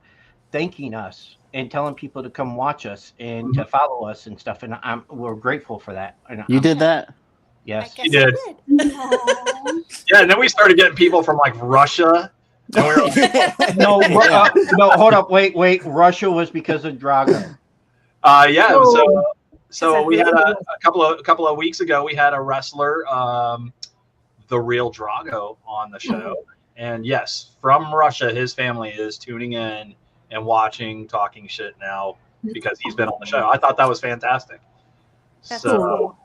C: thanking us and telling people to come watch us and to follow us and stuff. And we're grateful for that. And
D: you did that?
C: Yes.
B: You did. Yeah, and then we started getting people from like Russia. And we were like,
C: no, hold up. Wait. Russia was because of Drago.
B: So we had a couple of weeks ago, we had a wrestler, the real Drago, on the show. And yes, from Russia, his family is tuning in and watching Talking Shit now because he's been on the show. I thought that was fantastic.
E: That's cool.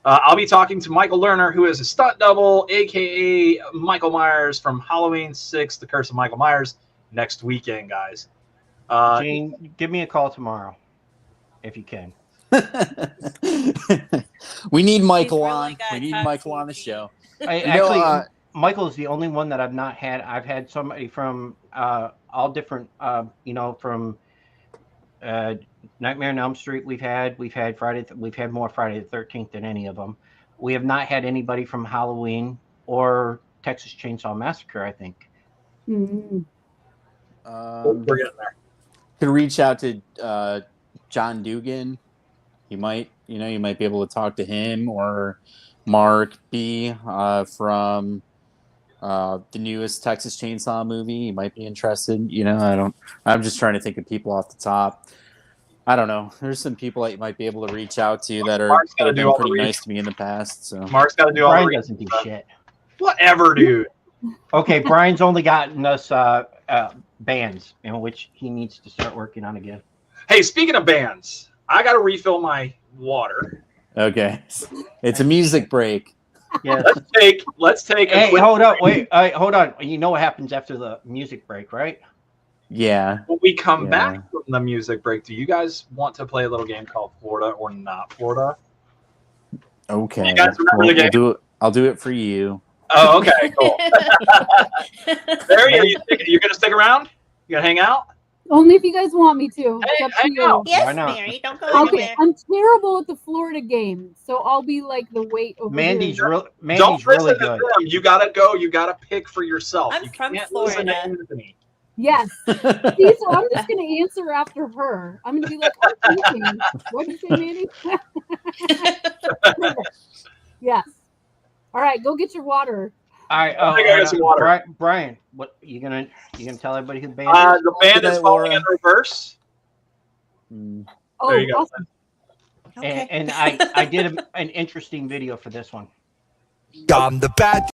B: I'll be talking to Michael Lerner, who is a stunt double, aka Michael Myers from Halloween 6, The Curse of Michael Myers, next weekend, guys.
C: Gene, give me a call tomorrow if you can.
D: We need Michael on. We need Michael on the show.
C: Michael is the only one that I've not had. I've had somebody from all different, from Nightmare on Elm Street. We've had Friday. We've had more Friday the 13th than any of them. We have not had anybody from Halloween or Texas Chainsaw Massacre, I think.
F: Mm-hmm.
B: We're getting there.
D: Could reach out to John Dugan. You might be able to talk to him, or Mark B from the newest Texas Chainsaw movie. You might be interested. I'm just trying to think of people off the top. I don't know. There's some people that you might be able to reach out to that have been pretty nice to me in the past. So
B: Mark's got to do all
C: Brian
B: the
C: doesn't do shit.
B: Whatever, dude.
C: Okay, Brian's only gotten us bands, which he needs to start working on again.
B: Hey, speaking of bands, I got to refill my water.
D: Okay, it's a music break.
C: Yeah.
B: Let's take.
C: Hey, hold up, wait, hold on. You know what happens after the music break, right?
D: Yeah.
B: When we come back from the music break, do you guys want to play a little game called Florida or Not Florida?
D: Okay.
B: You guys remember the game?
D: I'll do it for you.
B: Oh, okay, cool. Barry, you gonna stick around? You gonna hang out?
F: Only if you guys want me to.
B: Hey,
F: It's up to
B: hang out.
E: Yes, Mary, don't go
F: Okay,
E: anywhere.
F: I'm terrible at the Florida game, so I'll be like the wait over
C: Mandy's
F: here.
C: Mandy's
B: Don't listen
C: really
B: to
C: good.
B: them. You gotta go. You gotta pick for yourself.
E: I'm
B: you
E: from
B: can't listen to
E: Florida.
B: Anthony.
F: Yes. See, so I'm just gonna answer after her. I'm gonna be like, I'm thinking. What'd you say, Mandy? Yes. All right, go get your water.
C: All right,
B: I think I got some water.
C: Brian, what you gonna tell everybody who the band is?
B: The band is falling in reverse.
F: Oh,
B: There you go.
F: awesome.
E: Okay.
C: And I did an interesting video for this one.
G: I'm the bad.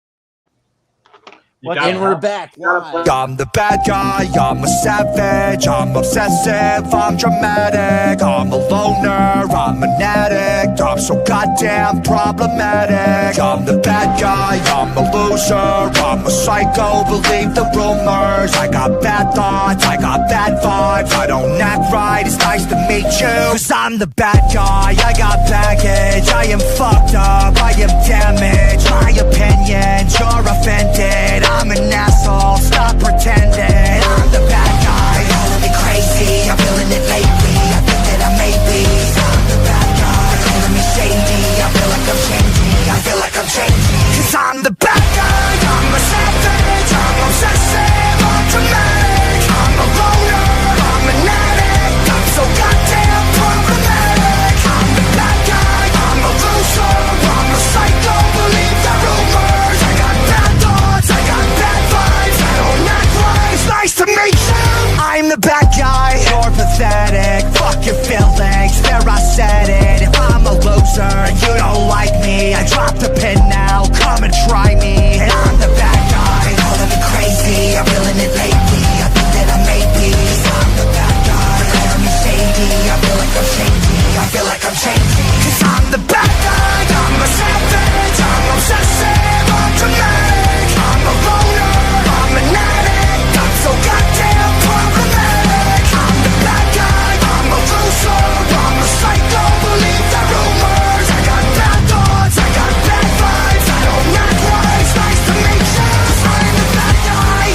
D: And we're back live.
G: I'm the bad guy, I'm a savage, I'm obsessive, I'm dramatic, I'm a loner, I'm an addict, I'm so goddamn problematic. I'm the bad guy, I'm a loser, I'm a psycho, believe the rumors. I got bad thoughts, I got bad vibes, I don't act right, it's nice to meet you. Cause I'm the bad guy, I got baggage, I am fucked up, I am damaged. My opinions, you're offended, I'm an asshole, stop pretending. I'm the bad guy, calling me crazy, I'm feeling it lately, I think that I may be. I'm the bad guy, calling me shady, I feel like I'm changing, I feel like I'm changing. Cause I'm the bad guy, I'm a savage, I'm obsessive, I'm dramatic, I'm a loner, I'm an addict, I'm so goddamn problematic. I'm the bad guy, I'm a loser, I'm a psycho, believe the rumors. I got bad thoughts, I got bad vibes, I don't act right, it's nice to meet you. I'm the bad guy, you're pathetic, fuck your feelings, there I said it. If I'm a loser and you don't like me, I dropped the pin now, come and try me. And I'm the bad guy, calling me crazy, I'm feeling it lately, I think that I may be. I'm the bad guy, calling me shady, I feel like I'm changing, I feel like I'm changing. Cause I'm the bad guy, I'm a savage, I'm obsessive, I'm dramatic, I'm a loner, I'm an addict, I'm so goddamn problematic. I'm the bad guy, I'm a loser, I'm a psycho, believe the rumors. I got bad thoughts, I got bad vibes, I don't act right, it's nice to meet you. I'm the bad guy,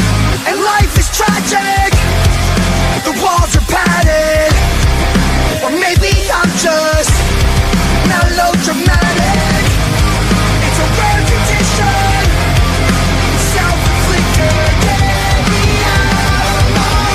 G: and life is tragic, the walls are padded, or maybe I'm just melodramatic. It's a rare condition, self-inflicted, get me out of my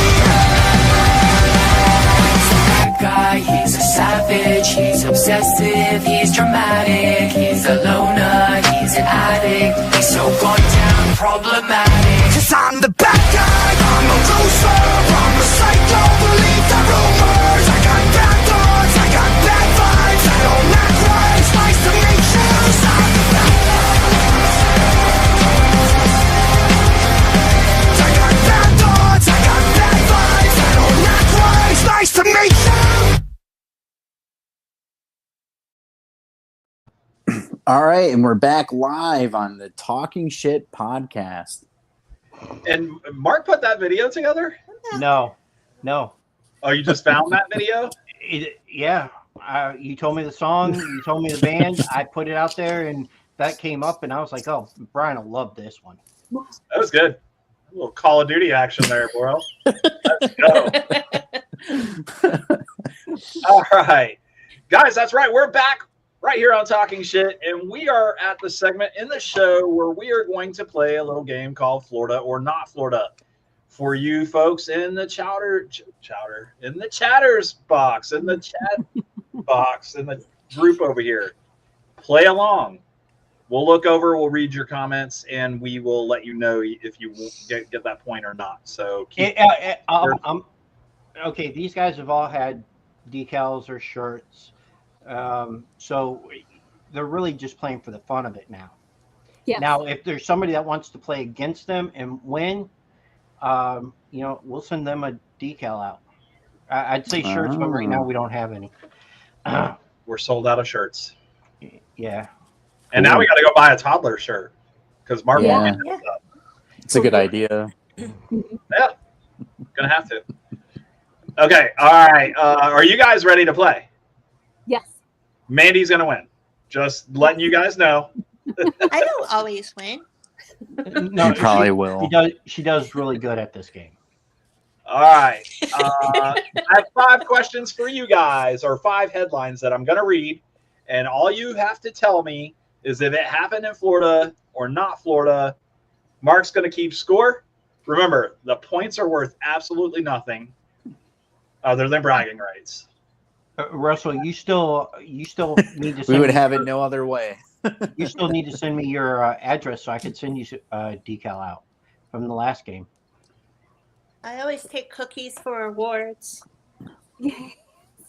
H: That guy, he's a savage, he's obsessive, he's dramatic, he's a loner, he's an addict, he's so goddamn problematic.
G: Cause I'm the bad guy, I'm a loser, I'm a psycho, believe the rumors. I got bad thoughts, I got bad vibes, I don't act right, it's nice to meet you. I'm the bad guy, I got bad thoughts, I got bad vibes, I don't act right, it's nice to meet you.
D: All right, and we're back live on the Talking Shit podcast.
B: And Mark put that video together?
C: No.
B: Oh, you just found that video?
C: Yeah. You told me the song, you told me the band. I put it out there, and that came up, and I was like, "Oh, Brian will love this one."
B: That was good. A little Call of Duty action there, bro. Let's go. All right, guys, that's right. We're back right here on Talking Shit, and we are at the segment in the show where we are going to play a little game called Florida or Not Florida. For you folks in the in the chatters box, in the chat box, in the group over here, play along. We'll look over, we'll read your comments, and we will let you know if you get that point or not. So,
C: okay, these guys have all had decals or shirts, so they're really just playing for the fun of it now.
F: Yes.
C: Now, if there's somebody that wants to play against them and win, we'll send them a decal out. I'd say shirts, but right now we don't have any.
B: We're sold out of shirts.
C: Yeah.
B: And now we got to go buy a toddler shirt because Mark won't get up.
D: It's a good idea.
B: Yeah, gonna have to. Okay, all right. Are you guys ready to play?
F: Yes.
B: Mandee's gonna win. Just letting you guys know.
E: I don't always win.
C: No,
D: you probably will.
C: She does really good at this game.
B: All right. I have 5 questions for you guys, or 5 headlines that I'm going to read. And all you have to tell me is if it happened in Florida or not Florida. Mark's going to keep score. Remember, the points are worth absolutely nothing other than bragging rights.
C: Russell, you still need to send
D: we would have it no other way.
C: You still need to send me your address so I could send you a decal out from the last game.
E: I always take cookies for awards.
B: I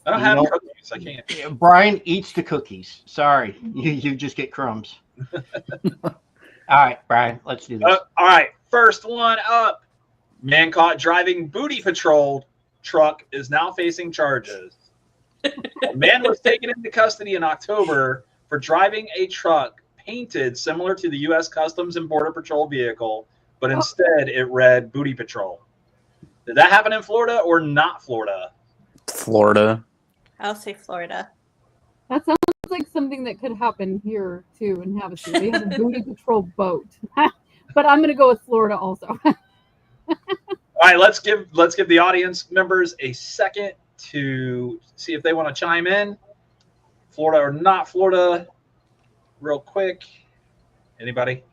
B: don't have cookies. I can't.
C: Brian eats the cookies. Sorry, you just get crumbs. All right, Brian, let's do this.
B: All right, first one up. Man caught driving booty patrol truck is now facing charges. A man was taken into custody in October for driving a truck painted similar to the U.S. Customs and Border Patrol vehicle, but instead it read Booty Patrol. Did that happen in Florida or not Florida?
D: Florida.
E: I'll say Florida.
F: That sounds like something that could happen here too in Havasu. They have a Booty Patrol boat, but I'm going to go with Florida also.
B: All right, let's give the audience members a second to see if they want to chime in. Florida or not Florida, real quick. Anybody?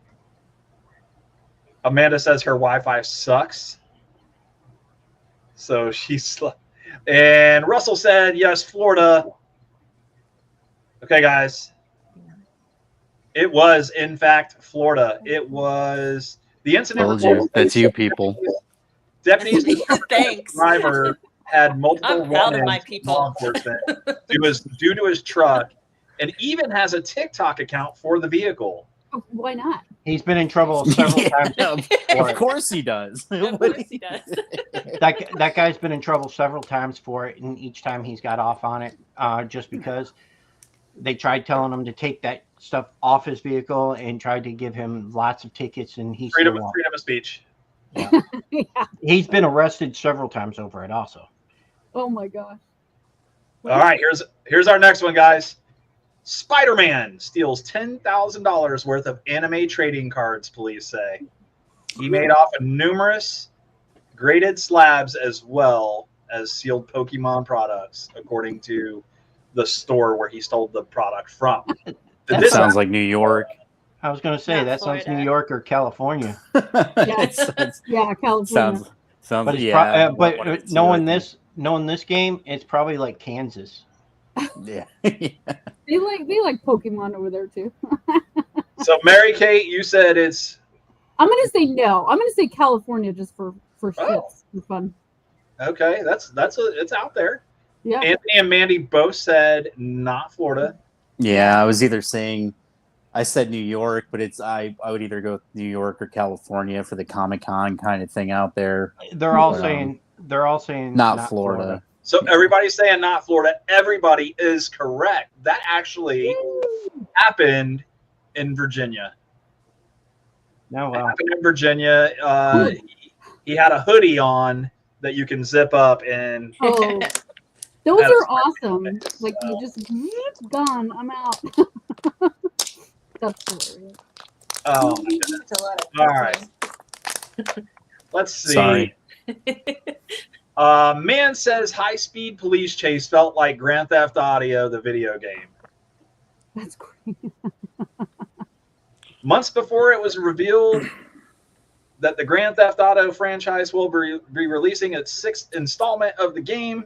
B: Amanda says her Wi-Fi sucks. So and Russell said, yes, Florida. Okay, guys. It was, in fact, Florida. It was the incident.
D: That's you people.
B: Deputies
E: Thanks.
B: Driver had multiple
E: I'm proud of my
B: warnings
E: people.
B: from law enforcement. It was due to his truck, and even has a TikTok account for the vehicle.
F: Why not?
C: He's been in trouble several times.
D: Of course he does.
E: Of course he does.
C: That guy's been in trouble several times for it, and each time he's got off on it, just because they tried telling him to take that stuff off his vehicle and tried to give him lots of tickets, and he's
B: freedom of speech.
C: Yeah. He's been arrested several times over it also.
F: Oh my gosh.
B: All right, here's our next one, guys. Spider-Man steals $10,000 worth of anime trading cards, police say. He made off of numerous graded slabs as well as sealed Pokemon products, according to the store where he stole the product from.
D: That sounds like New York.
C: I was going to say,
E: Not
C: that
E: Florida.
C: sounds New York or California.
F: Yeah, California.
D: Sounds
C: But,
D: yeah.
C: but knowing this game, it's probably like Kansas.
D: Yeah.
F: They like Pokemon over there too.
B: So Mary Kate, you said it's.
F: I'm gonna say no. I'm gonna say California just for shits, for fun.
B: Okay, it's out there.
F: Yeah.
B: Anthony and Mandy both said not Florida.
D: Yeah, I was either saying, I said New York, but I would either go with New York or California for the Comic-Con kind of thing out there.
C: They're all saying
D: not Florida.
B: So everybody's saying not Florida. Everybody is correct. That actually happened in Virginia.
C: No,
B: It happened in Virginia. He had a hoodie on that you can zip up and.
F: Oh, those are awesome. Like you just gone. I'm out. That's hilarious.
B: Oh,
E: That's a lot of
B: all right. Let's see.
D: Sorry.
B: Man says high-speed police chase felt like Grand Theft Auto, the video game.
F: That's great.
B: Months before it was revealed that the Grand Theft Auto franchise will be releasing its 6th installment of the game,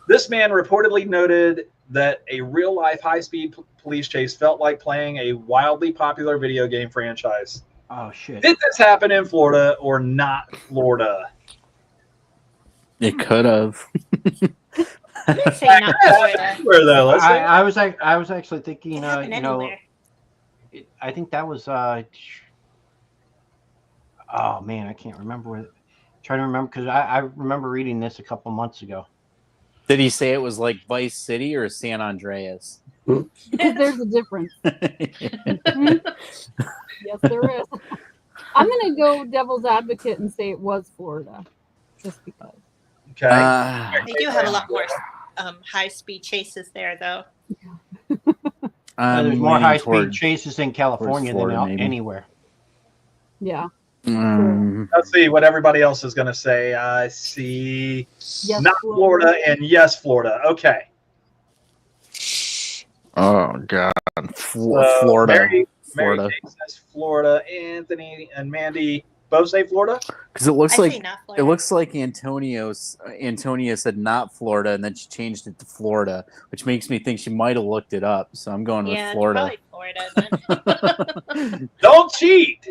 B: this man reportedly noted that a real-life high-speed police chase felt like playing a wildly popular video game franchise.
C: Oh, shit.
B: Did this happen in Florida or not Florida?
D: It could have.
E: I'm gonna say not Florida.
B: Where though? Let's see.
C: I was actually thinking,
E: It happened anywhere.
C: I think that was oh man, I can't remember trying to remember because I remember reading this a couple months ago.
D: Did he say it was like Vice City or San Andreas?
F: There's a difference. Yes, there is. I'm gonna go devil's advocate and say it was Florida, just because.
B: Okay.
E: They do have a lot more high-speed chases there, though.
C: There's more high-speed chases in California
D: Florida,
C: than
D: maybe.
C: anywhere.
F: Yeah.
B: Let's see what everybody else is going to say. I see
F: Yes,
B: not Florida and yes, Florida. Okay.
D: Oh God, Florida.
B: Mary
D: Florida.
B: Kate says Florida. Anthony and Mandee both say Florida.
D: Because it looks
E: I say
D: like
E: not Florida.
D: it looks like Antonia said not Florida, and then she changed it to Florida, which makes me think she might have looked it up. So I'm going with Florida.
E: Probably Florida then.
B: Don't cheat.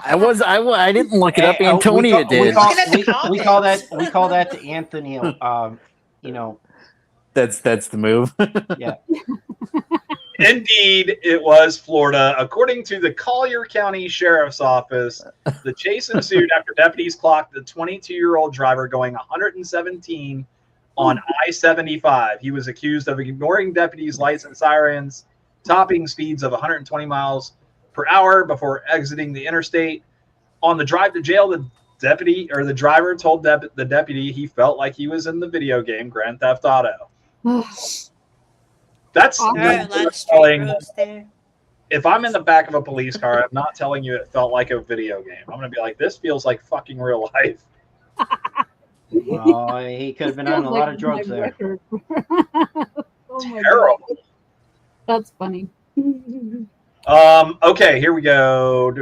D: I didn't look it up. Antonia did.
C: We call that the Anthony. You know.
D: That's the move.
C: Yeah.
B: Indeed, it was Florida. According to the Collier County Sheriff's Office, the chase ensued after deputies clocked the 22-year-old driver going 117 on I-75. He was accused of ignoring deputies' lights and sirens, topping speeds of 120 miles per hour before exiting the interstate. On the drive to jail, the driver told the deputy he felt like he was in the video game Grand Theft Auto. That's telling. If I'm in the back of a police car, I'm not telling you it felt like a video game. I'm going to be like, this feels like fucking real life.
C: Well, he could have been on a lot of drugs there.
B: Terrible.
F: That's funny.
B: Okay, here we go.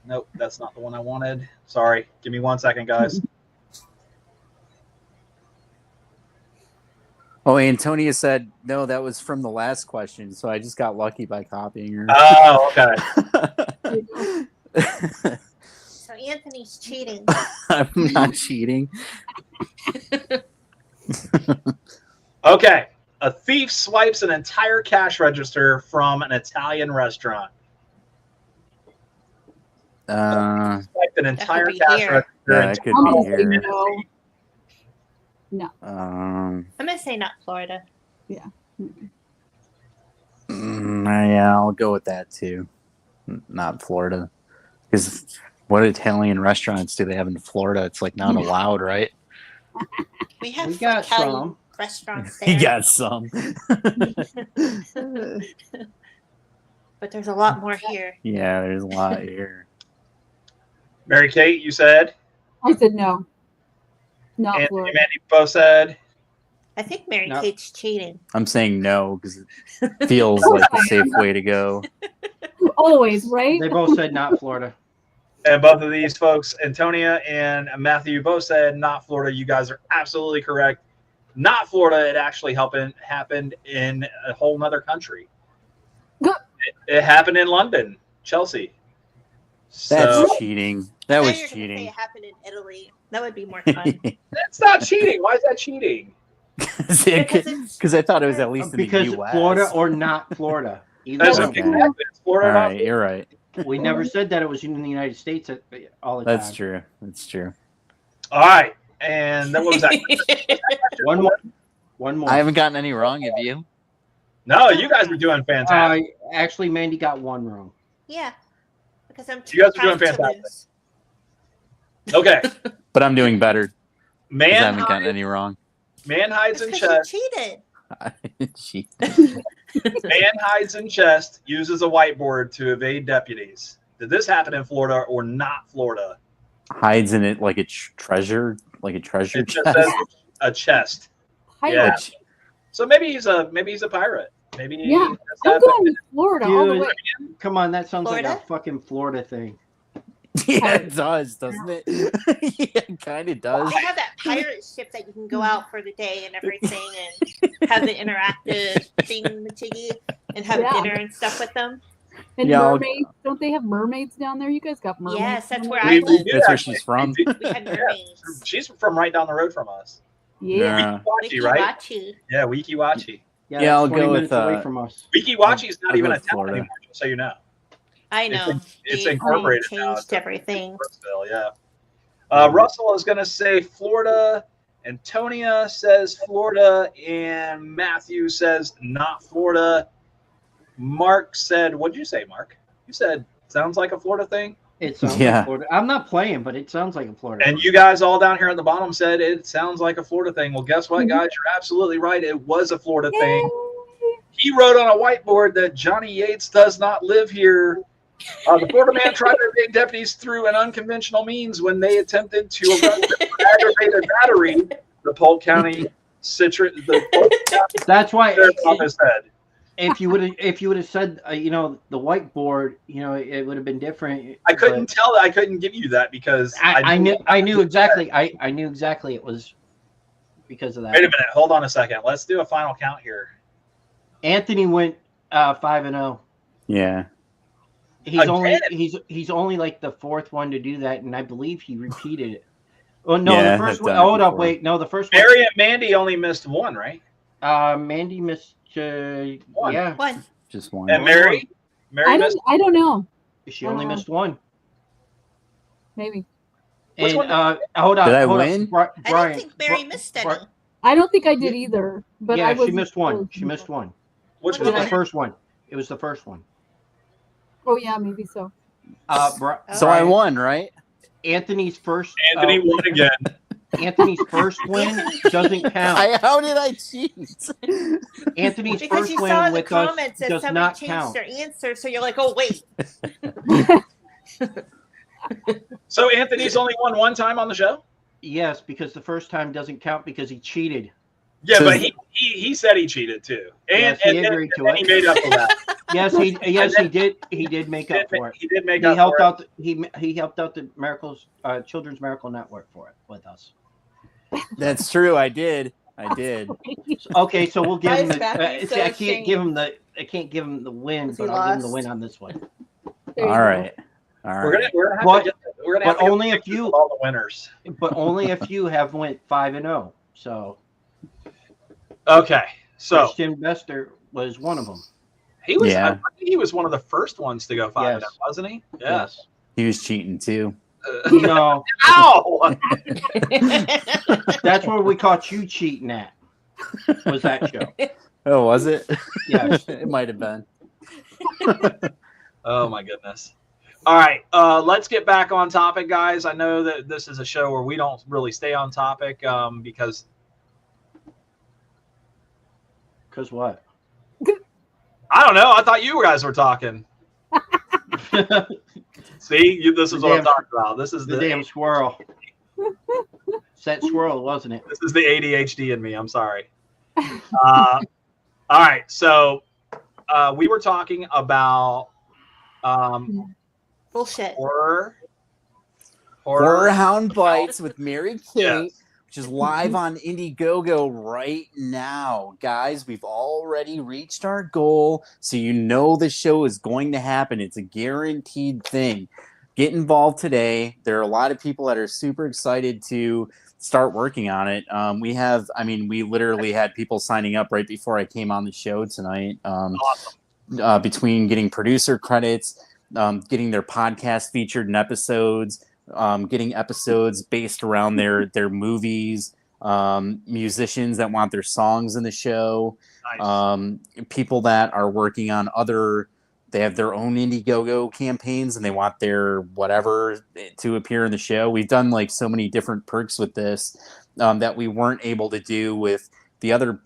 B: Nope, that's not the one I wanted. Sorry. Give me 1 second, guys.
D: Oh, Antonia said no. That was from the last question, so I just got lucky by copying her.
B: Oh, okay.
E: So Anthony's cheating.
D: I'm not cheating.
B: Okay. A thief swipes an entire cash register from an Italian restaurant. Swiped an entire cash register.
D: Yeah, it could be here.
F: No.
E: I'm gonna say not Florida.
F: Yeah.
D: Yeah, I'll go with that too. Not Florida, because what Italian restaurants do they have in Florida? It's like not allowed, right?
E: We have
C: got
E: Italian
C: some
E: restaurants there.
D: You got some.
E: But there's a lot more here.
D: Yeah, there's a lot here.
B: Mary Kate, you said?
F: I said no. Not
B: and
F: Florida.
B: Mandy both said?
E: I think Mary Kate's cheating.
D: I'm saying no because it feels like a safe way to go.
F: Always, right?
C: They both said not Florida.
B: And both of these folks, Antonia and Matthew, both said not Florida. You guys are absolutely correct. Not Florida. It actually happened in a whole nother country. It happened in London, Chelsea.
D: That's cheating. That was cheating.
E: It happened in Italy. That would be more fun.
B: That's not cheating. Why is that cheating?
D: Because I thought it was at least in
C: because
D: the U.S.
C: Florida or not Florida.
B: That's
D: okay.
B: It's Florida.
D: All right, you're right.
C: We never said that it was in the United States all the time.
D: That's true. That's true.
B: All right, and then what was that?
C: One more.
D: I haven't gotten any wrong. Have you?
B: No, you guys were doing fantastic.
C: Actually, Mandy got one wrong.
E: Yeah, because I'm.
B: You guys are doing fantastic. Okay,
D: but I'm doing better.
B: Man
D: I haven't gotten any wrong.
B: Man hides in
E: because
B: chest.
E: you cheated.
B: Man hides in chest, uses a whiteboard to evade deputies. Did this happen in Florida or not Florida?
D: Hides in it like a treasure,
B: It
D: chest.
B: just says a chest. Yeah. So maybe he's a pirate. Maybe
F: I'm going with Florida all the way.
C: Come on, that sounds
E: Florida?
C: like a fucking Florida thing.
D: Yeah, it does, doesn't it? Yeah, it kind of does.
E: They have that pirate ship that you can go out for the day and everything and have the interactive thing-majiggy and have dinner and stuff with them.
F: And mermaids, don't they have mermaids down there? You guys got mermaids.
E: Yes, that's where I live.
D: That's where she's from.
E: We had mermaids.
B: She's from right down the road from us.
F: Yeah.
B: Wikiwachi, right? Yeah, Wikiwachi.
C: Yeah,
D: I'll go with
C: away from us.
B: Wikiwachi is not even a town anymore, just so you know.
E: I know.
B: It's incorporated now.
E: Changed everything.
B: Yeah. Russell is going to say Florida. Antonia says Florida. And Matthew says not Florida. Mark said, what did you say, Mark? You said, sounds like a Florida thing?
C: It sounds like Florida. I'm not playing, but it sounds like a Florida
B: And
C: thing.
B: you guys all down here at the bottom said it sounds like a Florida thing. Well, guess what, guys? You're absolutely right. It was a Florida thing. He wrote on a whiteboard that Johnny Yates does not live here. The Florida man tried to evade deputies through an unconventional means when they attempted to arrest him for aggravated battery. The Polk County
C: That's why
B: office said.
C: if you would have said the whiteboard, it would have been different.
B: I couldn't tell. I couldn't give you that because
C: I knew exactly. I knew exactly it was because of that.
B: Wait a minute. Hold on a second. Let's do a final count here.
C: Anthony went 5-0.
D: Yeah.
C: He's only like the fourth one to do that, and I believe he repeated it. Oh no,
D: Yeah,
C: the first
D: I've
C: one.
D: done it
C: Hold up,
D: before.
C: wait, no, the first
B: Mary and Mandee only missed one, right?
C: one. Mandy missed.
B: One.
C: Yeah,
E: One.
D: Just one.
B: And Mary missed.
F: I don't know.
C: she only missed one.
F: Maybe.
B: Which
C: And
B: one
C: hold on.
D: Did I
C: hold
D: win?
C: On. Brian,
E: I don't think Mary missed any.
F: I don't think I did either. But
C: yeah,
F: I
C: she missed one. She missed one.
B: Which
C: It was
B: one?
C: the first one. It was the first one.
F: Oh yeah, maybe so.
D: So I won, right?
C: Anthony's first.
B: Anthony won again.
C: Anthony's first win doesn't count.
D: How did I cheat?
C: Anthony's
E: Because
C: first
E: you
C: win
E: saw in the
C: with us
E: comments that
C: does
E: somebody
C: not
E: changed
C: count.
E: their answer, so you're like, oh wait.
B: So Anthony's only won one time on the show?
C: Yes, because the first time doesn't count because he cheated.
B: Yeah,
D: So-
B: but he said he cheated too. And,
C: Yes, he agreed to
B: and
C: it.
B: he made up for that.
C: Yes, he did. He did make up for it.
B: He did make
C: He
B: up
C: helped
B: for it.
C: out. He helped out the Children's Miracle Network for it with us.
D: That's true. I did.
C: Okay, so we'll give
I: Why
C: him
I: is
C: the.
I: Matthew so
C: I can't give him
I: ashamed?
C: the. I can't give him the win,
I: Because he
C: but I'll give him the
I: lost.
C: win on this one.
F: There you
D: All
F: go.
D: right.
B: We're gonna have
C: But-
B: to get. We're gonna have
C: but
B: to get
C: only a
B: pictures
C: few-
B: of all the winners.
C: But only a few have went 5-0. So
B: Okay, so
C: Christian Bester was one of them.
B: he was.
D: Yeah.
B: I think he was one of the first ones to go 5-0,
C: Yes.
B: wasn't he? Yeah.
C: Yes.
D: He was cheating too.
C: No,
B: Ow!
C: that's where we caught you cheating at. Was that show?
D: Oh, was it?
C: Yes.
D: It might have been.
B: Oh my goodness. All right, let's get back on topic, guys. I know that this is a show where we don't really stay on topic because
C: Because what?
B: I don't know. I thought you guys were talking. See, this is what I'm
C: Damn-
B: talking about. This is
C: The damn squirrel. It's that squirrel, wasn't it?
B: This is the ADHD in me. I'm sorry. All right, so we were talking about
E: Bullshit.
B: horror.
D: Horror Hound Bites with Mary Kate,
B: Yes.
D: which is live on Indiegogo right now. Guys, we've already reached our goal, so you know the show is going to happen. It's a guaranteed thing. Get involved today. There are a lot of people that are super excited to start working on it. We literally had people signing up right before I came on the show tonight.
B: Awesome.
D: Between getting producer credits, getting their podcast featured in episodes, getting episodes based around their movies, musicians that want their songs in the show,
B: Nice.
D: people that are working on they have their own Indiegogo campaigns and they want their whatever to appear in the show. We've done like so many different perks with this that we weren't able to do with the other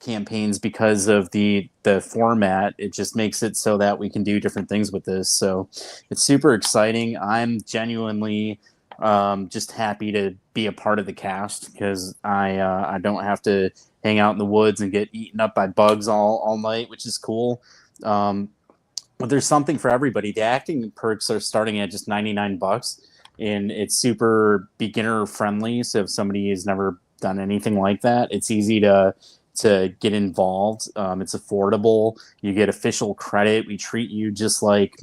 D: campaigns, because of the format, it just makes it so that we can do different things with this. So it's super exciting. I'm genuinely just happy to be a part of the cast, because I don't have to hang out in the woods and get eaten up by bugs all night, which is cool. But there's something for everybody. The acting perks are starting at just $99, and it's super beginner friendly. So if somebody has never done anything like that, it's easy to get involved. It's affordable. You get official credit. We treat you just like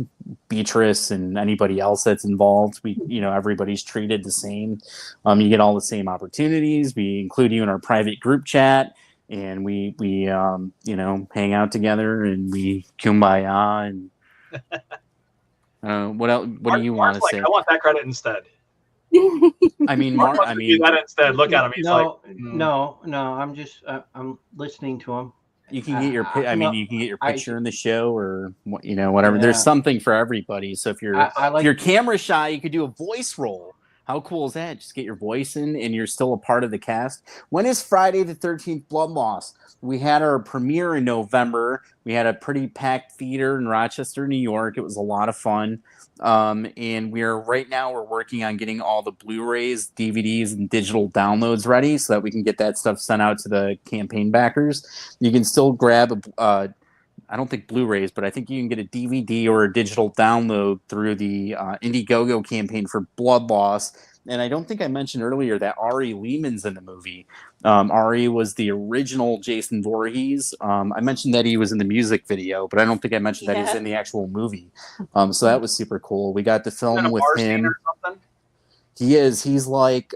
D: Beatrice and anybody else that's involved. Everybody's treated the same. You get all the same opportunities. We include you in our private group chat, and we hang out together, and we kumbaya. And what else? What do you want to say?
B: I want that credit instead.
D: I mean,
B: Mark wants to do that instead. Look at him. He's
C: no. I'm just I'm listening to him.
D: You can get your you can get your picture in the show, or whatever. Yeah. There's something for everybody. So if you're camera shy, you could do a voice role. How cool is that? Just get your voice in, and you're still a part of the cast. When is Friday the 13th Blood Loss? We had our premiere in November. We had a pretty packed theater in Rochester, New York. It was a lot of fun. And we're working on getting all the Blu-rays, DVDs, and digital downloads ready, so that we can get that stuff sent out to the campaign backers. You can still grab I don't think Blu-rays, but I think you can get a DVD or a digital download through the Indiegogo campaign for Blood Loss. And I don't think I mentioned earlier that Ari Lehman's in the movie. Ari was the original Jason Voorhees. I mentioned that he was in the music video, but I don't think I mentioned that he's in the actual movie. So that was super cool. We got to film with him. He is. He's like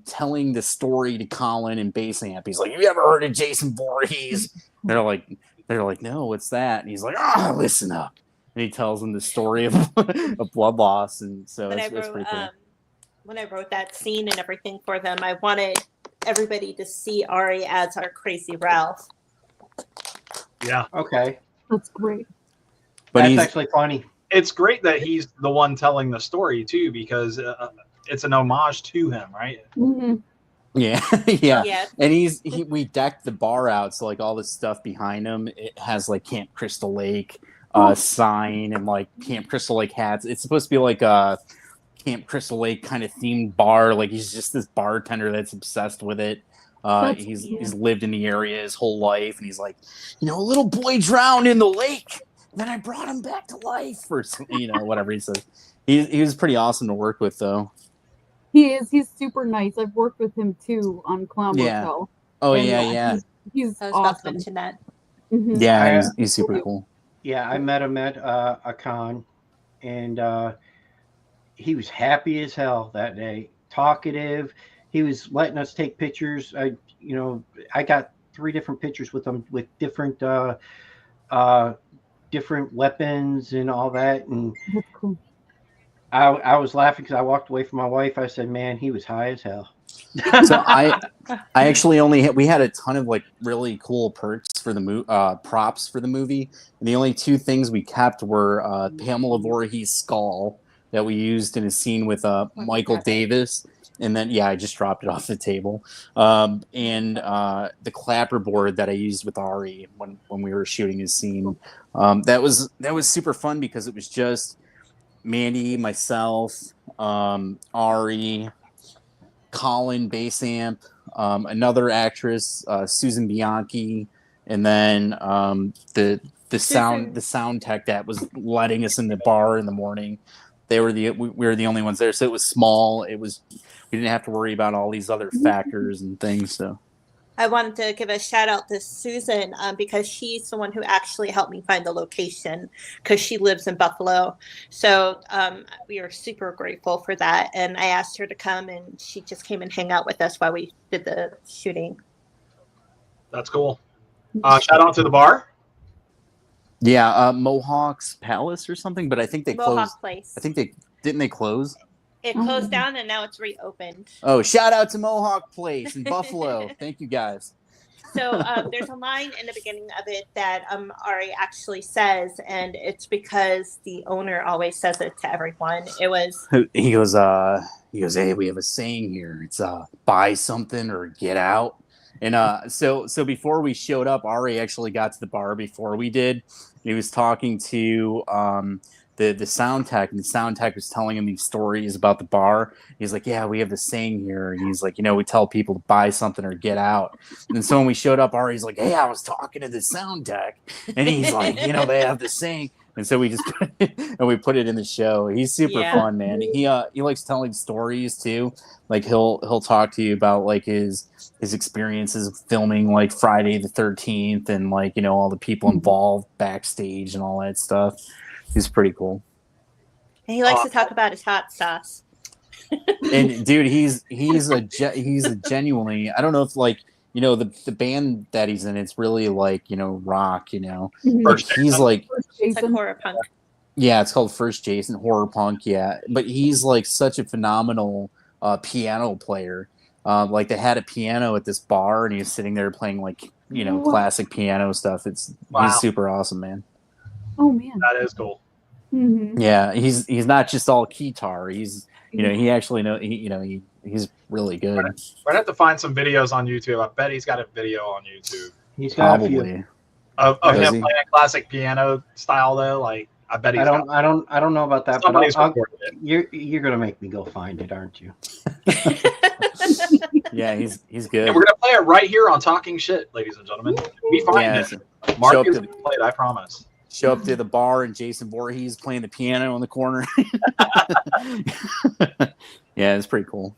D: telling the story to Colin and Bass Amp. He's like, "Have you ever heard of Jason Voorhees?" They're like, "No, what's that?" And he's like, "Listen up." And he tells them the story of Blood Loss, and so it's pretty cool.
E: When I wrote that scene and everything for them, I wanted everybody to see Ari as our crazy Ralph.
B: Yeah.
C: Okay.
F: That's great.
D: But
C: that's actually funny.
B: It's great that he's the one telling the story too, because it's an homage to him, right?
F: Mm-hmm.
D: Yeah. And we decked the bar out, so like all this stuff behind him, it has like Camp Crystal Lake sign and like Camp Crystal Lake hats. It's supposed to be like a Camp Crystal Lake kind of themed bar. Like he's just this bartender that's obsessed with it. He's lived in the area his whole life, and he's like, a little boy drowned in the lake, and then I brought him back to life, or whatever he says. He was pretty awesome to work with, though.
F: He is. He's super nice. I've worked with him too on Clown Motel.
D: Oh, yeah.
F: He's
E: I was
F: awesome.
E: about to mention that.
F: Mm-hmm.
D: Yeah, he's super cool.
C: Yeah, I met him at a con, and he was happy as hell that day. Talkative. He was letting us take pictures. I got 3 different pictures with him with different weapons and all that. And
F: that's cool.
C: I was laughing because I walked away from my wife. I said, "Man, he was high as hell."
D: So I actually we had a ton of like really cool perks for the props for the movie, and the only 2 things we kept were Pamela Voorhees' skull that we used in a scene with Michael Davis, and then I just dropped it off the table, and the clapperboard that I used with Ari when we were shooting his scene. That was super fun because it was just Mandee, myself, Ari, Colin, Bass Amp, another actress, Susan Bianchi, and then the sound tech that was letting us in the bar in the morning. We were the only ones there, so it was small. We didn't have to worry about all these other factors and things. So
E: I wanted to give a shout out to Susan because she's the one who actually helped me find the location because she lives in Buffalo. So we are super grateful for that. And I asked her to come, and she just came and hang out with us while we did the shooting.
B: That's cool. Shout out to the bar.
D: Yeah, Mohawk's Palace or something, but I think they
E: Mohawk
D: closed.
E: Place.
D: I think didn't they close?
E: It closed down and now it's reopened.
D: Oh, shout out to Mohawk Place in Buffalo. Thank you guys.
E: So there's a line in the beginning of it that Ari actually says, and it's because the owner always says it to everyone.
D: He goes, "Hey, we have a saying here. It's buy something or get out." And so before we showed up, Ari actually got to the bar before we did. He was talking to the sound tech, and the sound tech was telling him these stories about the bar. He's like, yeah, we have this saying here, and he's like, we tell people to buy something or get out. And so when we showed up, Ari's like, hey, I was talking to the sound tech, and he's like, they have this saying. And so we just put it in the show. He's super fun, man. He likes telling stories too. Like he'll talk to you about like his experiences filming like Friday the 13th and like all the people involved backstage and all that stuff. He's pretty cool.
E: And he likes to talk about his hot sauce.
D: And dude, he's a genuinely, I don't know if like the band that he's in, it's really like rock, but he's like
E: it's like horror punk.
D: Yeah, it's called First Jason, horror punk. Yeah, but he's like such a phenomenal piano player. Like they had a piano at this bar, and he was sitting there playing like classic piano stuff. He's super awesome, man.
F: Oh man,
B: that is cool.
F: Mm-hmm.
D: Yeah, he's not just all guitar. He's he actually he's really good.
B: We're gonna have to find some videos on YouTube. I bet he's got a video on YouTube.
C: He's got
D: probably
B: of him playing classic piano style though. Like I bet he's.
C: I don't know about that.
B: Somebody's
C: recorded it. You're gonna make me go find it, aren't you?
D: Yeah, he's good.
B: And we're gonna play it right here on Talking Shit, ladies and gentlemen. We find it. Mark is gonna play it. I promise.
D: Show up to the bar and Jason Voorhees playing the piano in the corner. Yeah, it's pretty cool.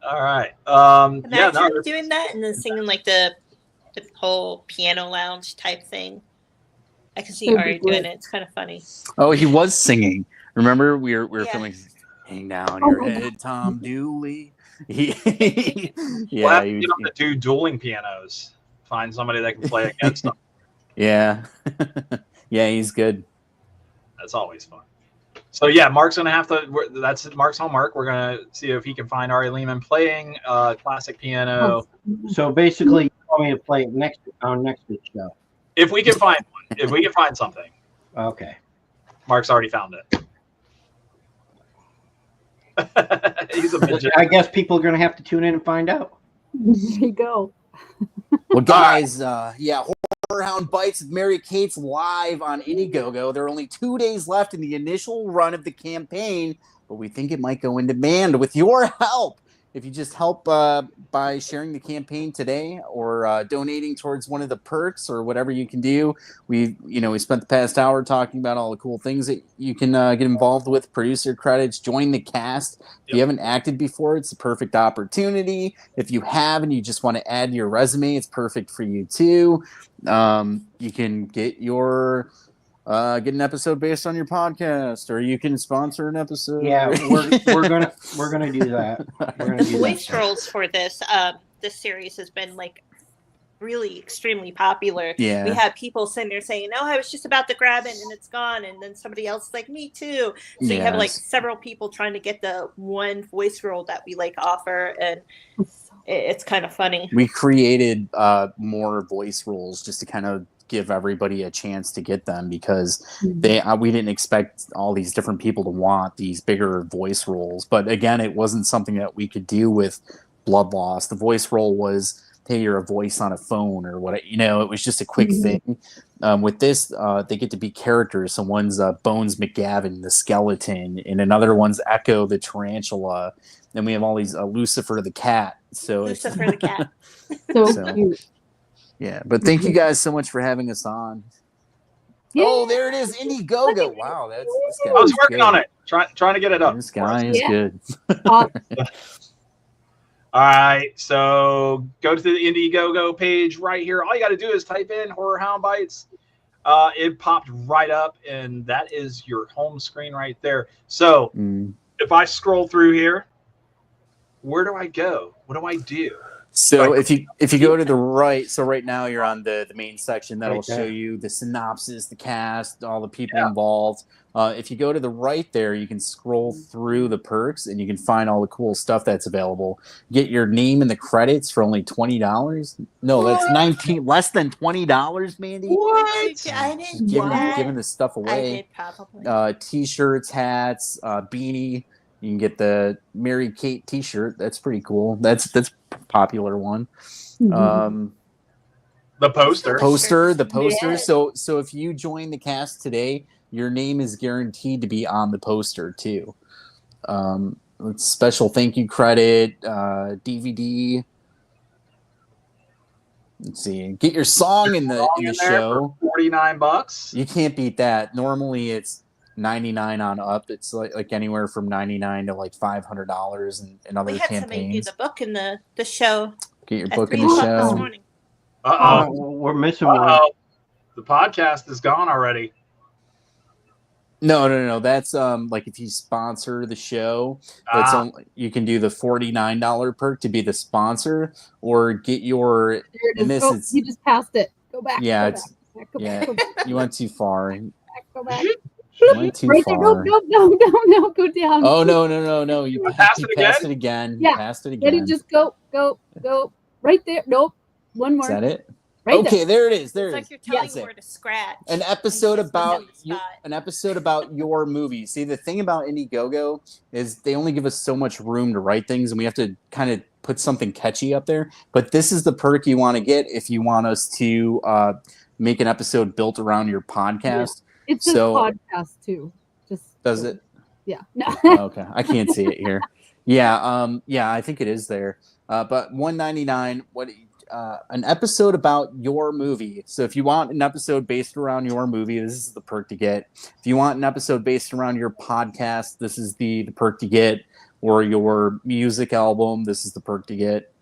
B: All right.
E: Imagine doing that and then singing like the whole piano lounge type thing. I can see Ari doing it. It's kind of funny.
D: Oh, he was singing. Remember, we were filming "Hang Down Your Head, Tom Dooley." We'll
B: have to get on the two dueling pianos. Find somebody that can play against them.
D: Yeah. Yeah, he's good.
B: That's always fun. So yeah, Mark's gonna have to. That's Mark's homework. We're gonna see if he can find Ari Lehman playing classic piano.
C: So basically, you want me to play it next week's show.
B: If we can find one, if we can find something.
C: Okay.
B: Mark's already found it. He's a midget.
C: I guess people are gonna have to tune in and find out.
F: There you go.
D: Well, guys, Horrorhound Bites with Mary Kate's live on Indiegogo. There are only 2 days left in the initial run of the campaign, but we think it might go in demand with your help. If you just help by sharing the campaign today or donating towards one of the perks or whatever you can do, we spent the past hour talking about all the cool things that you can get involved with, producer credits, join the cast. If you haven't acted before, it's the perfect opportunity. If you have and you just want to add to your resume, it's perfect for you too. You can get your get an episode based on your podcast, or you can sponsor an episode.
C: Yeah, we're gonna do that.
E: The voice roles for this series has been like really extremely popular.
D: Yeah,
E: we had people sitting there saying, "Oh, I was just about to grab it and it's gone," and then somebody else like, "Me too." So you have like several people trying to get the one voice role that we like offer, and it's kind of funny.
D: We created more voice roles just to kind of give everybody a chance to get them, because we didn't expect all these different people to want these bigger voice roles. But again, it wasn't something that we could do with Blood Loss. The voice role was, hey, you're a voice on a phone or what, it was just a quick thing. With this, they get to be characters. So one's Bones McGavin, the skeleton, and another one's Echo, the tarantula. Then we have all these Lucifer the cat. So
E: Lucifer the cat.
F: So cute.
D: Yeah, but thank you guys so much for having us on. Yeah. Oh, there it is, Indiegogo. Wow, this guy.
B: I was working on it, trying to get it up.
D: This guy is good.
B: All right, so go to the Indiegogo page right here. All you got to do is type in Horrorhound Bites. It popped right up, and that is your home screen right there. So if I scroll through here, where do I go? What do I do?
D: So if you go to the right, so right now you're on the main section that'll show you the synopsis, the cast, all the people involved. If you go to the right there, you can scroll through the perks and you can find all the cool stuff that's available. Get your name in the credits for only $20. No, that's less than $20, Mandee.
E: What? I didn't
D: giving this stuff away.
E: I did probably.
D: T-shirts, hats, beanie. You can get the Mary Kate T-shirt. That's pretty cool. That's a popular one.
B: The poster.
D: The poster. Yeah. So if you join the cast today, your name is guaranteed to be on the poster too. Special thank you credit, DVD. Let's see. Get your song in the show.
B: For $49.
D: You can't beat that. Normally it's $99 on up. It's like anywhere from $99 to like $500 in other
E: we had
D: campaigns.
E: Somebody do the book in the show.
D: Get your book in the show.
C: We're missing one.
B: The podcast is gone already.
D: No. That's like if you sponsor the show, that's only, you can do the $49 perk to be the sponsor, or get your.
F: And this is you just passed it. Go back.
D: Yeah,
F: go back.
D: You went too far.
F: Go back.
D: You went too far.
F: No, go down.
D: Oh no! You passed it again.
F: Yeah,
D: you passed it again.
F: Let it just go right there. Nope, one more.
D: Is that it?
F: Right
D: okay, there it is. There
E: it's
D: it
E: like
D: is.
E: You're telling where to scratch.
D: An episode about your movie. See, the thing about Indiegogo is they only give us so much room to write things, and we have to kind of put something catchy up there. But this is the perk you want to get if you want us to make an episode built around your podcast.
F: Yeah. It's a podcast too.
D: Does it?
F: Yeah. No.
D: Okay, I can't see it here. Yeah. I think it is there. But $199. What? An episode about your movie. So if you want an episode based around your movie, this is the perk to get. If you want an episode based around your podcast, this is the perk to get. Or your music album, this is the perk to get.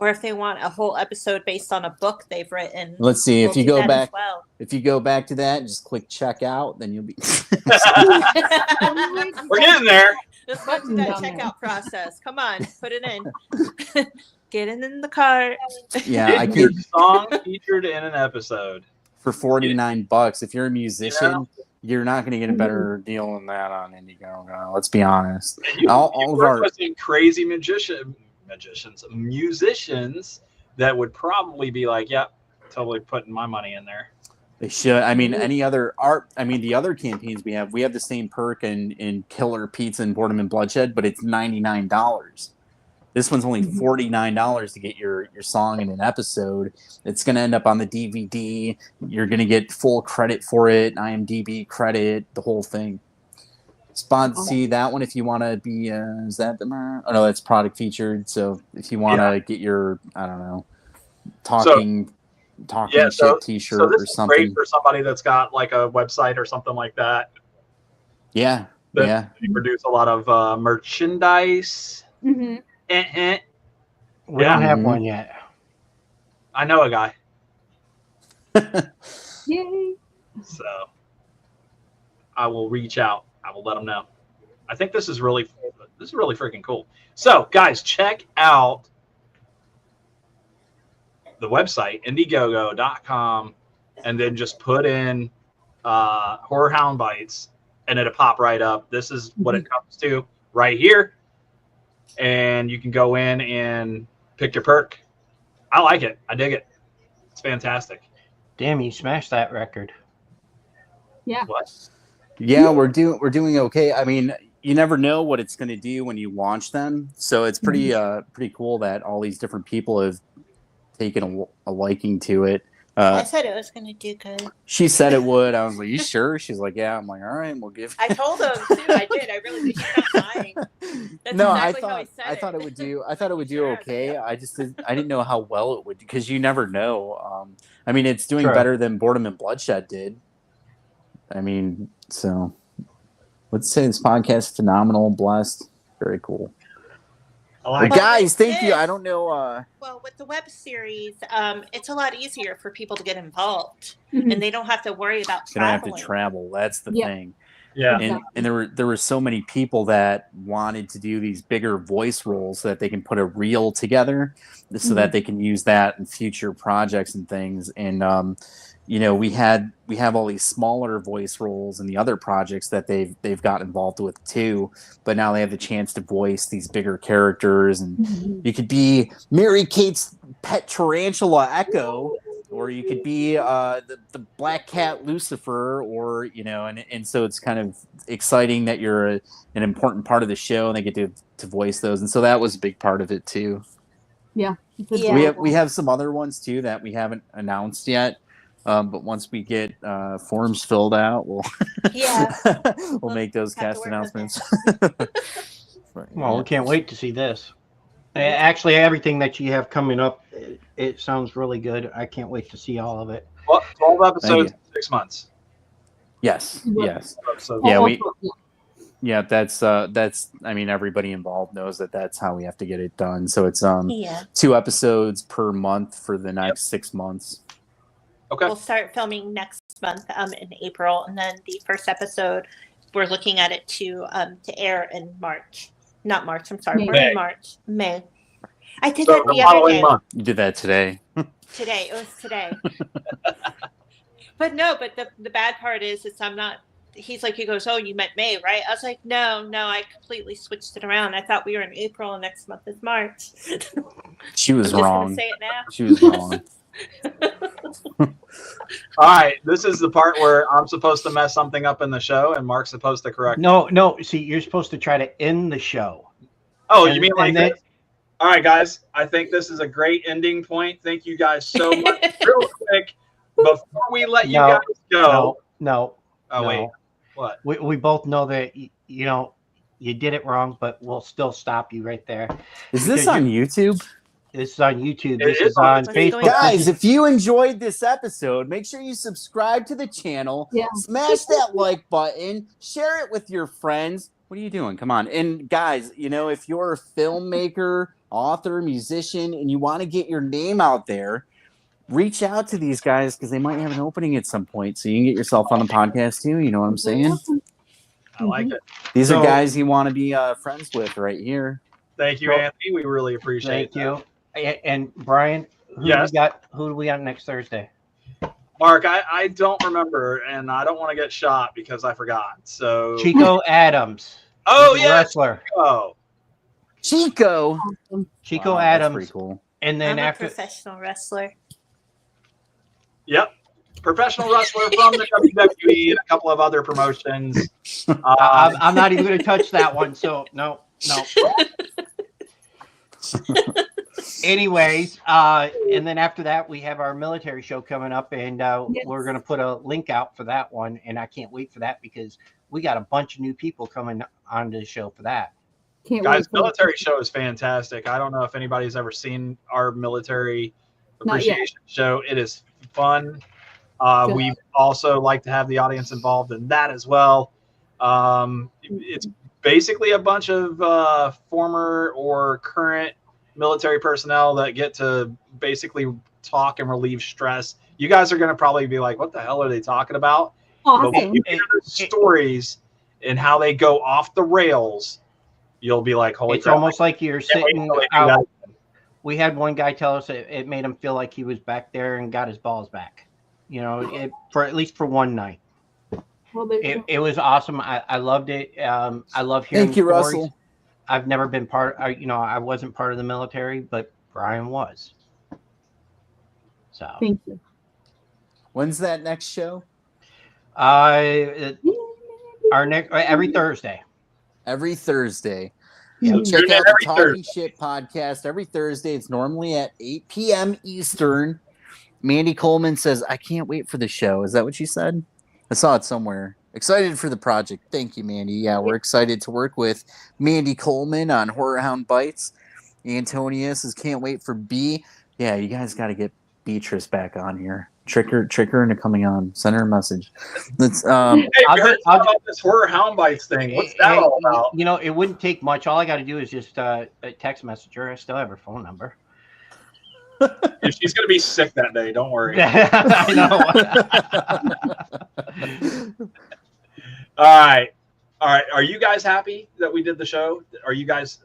E: Or if they want a whole episode based on a book they've written.
D: Let's see. If you go back, if you go back to that, just click check out, then you'll be.
B: We're getting there.
E: Just go through that checkout process. Come on, put it in. Get it in the cart.
D: Yeah, I
B: get song featured in an episode
D: for $49. If you're a musician, you're not going to get a better deal than that on Indiegogo. Let's be honest. All of our
B: crazy musicians that would probably be like, "Yep, totally putting my money in there."
D: They should. I mean, any other art. I mean, the other campaigns we have the same perk in Killer Pizza and Boredom and Bloodshed, but it's $99. This one's only $49 to get your song in an episode. It's going to end up on the DVD. You're going to get full credit for it, IMDb credit, the whole thing. See that one if you want to be. Is that the? Oh no, that's product featured. So if you want to get your, I don't know, talking shit T-shirt
B: so this
D: or something.
B: Is great for somebody that's got like a website or something like that.
D: Yeah.
B: They produce a lot of merchandise.
F: Mm-hmm.
C: We don't have one yet.
B: I know a guy.
F: Yay!
B: So I will reach out. I will let them know. I think this is really freaking cool. So guys, check out the website Indiegogo.com, and then just put in Horror Hound Bites, and it'll pop right up. This is what it comes to right here. And you can go in and pick your perk. I like it. I dig it. It's fantastic.
C: Damn, you smashed that record.
F: Yeah.
B: What?
D: Yeah, we're doing okay. I mean, you never know what it's going to do when you launch them. So it's pretty cool that all these different people have taken a liking to it.
E: I said it was going to do good.
D: She said it would. I was like, "You sure?" She's like, "Yeah." I'm like, "All right, we'll give."
E: I told him too. I did. I really did. She's not lying. That's
D: no,
E: exactly
D: I thought it would do. I thought it would do okay. I didn't know how well it would, because you never know. I mean, it's doing better than Boredom and Bloodshed did. I mean, so let's say this podcast is phenomenal, blessed, very cool. Guys, thank you. I don't know.
E: Well, with the web series, it's a lot easier for people to get involved, and they don't have to worry about traveling.
D: They don't have to travel. That's the thing.
B: Yeah.
D: And there were so many people that wanted to do these bigger voice roles so that they can put a reel together, so that they can use that in future projects and things. And we have all these smaller voice roles in the other projects that they've got involved with too, but now they have the chance to voice these bigger characters, and you could be Mary Kate's pet tarantula Echo, or you could be the Black Cat Lucifer, or and so it's kind of exciting that you're an important part of the show, and they get to voice those, and so that was a big part of it too.
F: Yeah.
D: We have some other ones too that we haven't announced yet, but once we get forms filled out, we'll we'll make those cast announcements.
C: Well, we can't wait to see this. Actually, everything that you have coming up, it sounds really good. I can't wait to see all of it.
B: Well, 12 episodes, 6 months.
D: Yes.
B: So,
D: yeah, that's I mean, everybody involved knows that that's how we have to get it done. So it's 2 episodes per month for the next 6 months.
B: Okay.
E: We'll start filming next month in April, and then the first episode we're looking at it to air in March. Not March, I'm sorry. We're in March. May. I did that the other day.
D: You did that today.
E: Today. It was today. But the bad part is I'm not. He's like, he goes, oh, you meant May, right? I was like, no, I completely switched it around. I thought we were in April and next month is March.
D: She was wrong.
E: Say it now.
D: She was wrong.
B: All right, this is the part where I'm supposed to mess something up in the show, and Mark's supposed to correct.
C: No. See, you're supposed to try to end the show.
B: Oh, you mean like that? All right, guys. I think this is a great ending point. Thank you guys so much. Real quick, before we let you guys go.
C: No.
B: Oh, wait. What?
C: We both know that you did it wrong, but we'll still stop you right there.
D: Is this on YouTube?
C: This is on YouTube. This is on Facebook.
D: Guys, if you enjoyed this episode, make sure you subscribe to the channel.
F: Yeah.
D: Smash that like button. Share it with your friends. What are you doing? Come on. And guys, if you're a filmmaker, author, musician, and you want to get your name out there, reach out to these guys because they might have an opening at some point. So you can get yourself on the podcast too. You know what I'm saying?
B: I like it.
D: These are guys you want to be friends with right here.
B: Thank you, Anthony. We really appreciate it.
C: Thank you. And Brian, who do we got next Thursday?
B: Mark, I don't remember, and I don't want to get shot because I forgot. So
C: Chico Adams.
B: Oh yeah,
C: wrestler.
D: Chico
C: Wow, Adams.
D: Pretty cool.
C: And then
E: I'm a professional wrestler.
B: Yep. Professional wrestler from the WWE and a couple of other promotions.
C: I'm not even going to touch that one. So no. Anyways, and then after that, we have our military show coming up, and we're going to put a link out for that one. And I can't wait for that because we got a bunch of new people coming on the show for that.
B: Guys, military show is fantastic. I don't know if anybody's ever seen our military appreciation show. It is fun. We also like to have the audience involved in that as well. It's basically a bunch of former or current military personnel that get to basically talk and relieve stress. You guys are going to probably be like, what the hell are they talking about?
F: Awesome.
B: But when you hear the stories and how they go off the rails, you'll be like, holy crap.
C: It's almost like you're sitting out. We had one guy tell us it made him feel like he was back there and got his balls back, for at least for one night. Well, it was awesome. I loved it. I love hearing
D: Thank you,
C: stories.
D: Russell.
C: I've never been I wasn't part of the military, but Brian was. So
F: thank you.
D: When's that next show?
C: Our next every Thursday.
D: Every Thursday.
C: Yeah.
D: So check out the Talking Shit podcast every Thursday. It's normally at 8 p.m. Eastern. Mandee Coleman says, I can't wait for the show. Is that what she said? I saw it somewhere. Excited for the project. Thank you, Mandee. Yeah, we're excited to work with Mandee Coleman on Horror Hound Bites. Antonia says, can't wait for B. Yeah, you guys got to get Beatrice back on here. Trick her into coming on. Send her a message. Let's.
B: Hey, I'll about this Horror Hound Bites thing. What's that all about?
C: It wouldn't take much. All I got to do is just text message her. I still have her phone number.
B: If she's going to be sick that day, don't worry.
C: I
B: know. All right. Are you guys happy that we did the show? Are you guys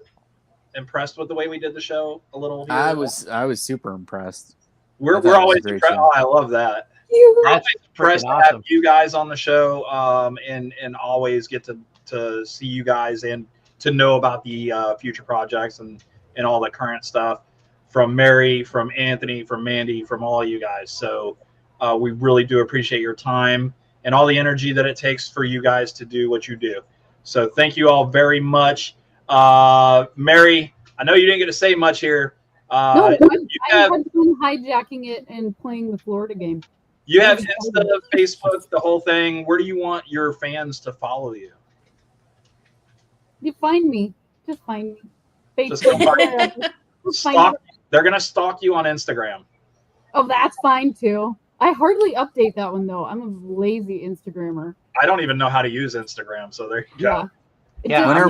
B: impressed with the way we did the show a little?
D: I was super impressed.
B: We're always impressed. Oh, I love that. We're always impressed to have you guys on the show, and always get to see you guys and to know about the future projects and all the current stuff. from Mary, from Anthony, from Mandee, from all you guys. So we really do appreciate your time and all the energy that it takes for you guys to do what you do. So thank you all very much. Mary, I know you didn't get to say much here.
F: No, I had fun hijacking it and playing the Florida game.
B: You have Insta, Facebook, the whole thing. Where do you want your fans to follow you?
F: You find me. Just find me.
B: Just go
F: Facebook.
B: They're going to stalk you on Instagram.
F: Oh, that's fine too. I hardly update that one though. I'm a lazy Instagrammer.
B: I don't even know how to use Instagram, so there you go.
C: Yeah, I'm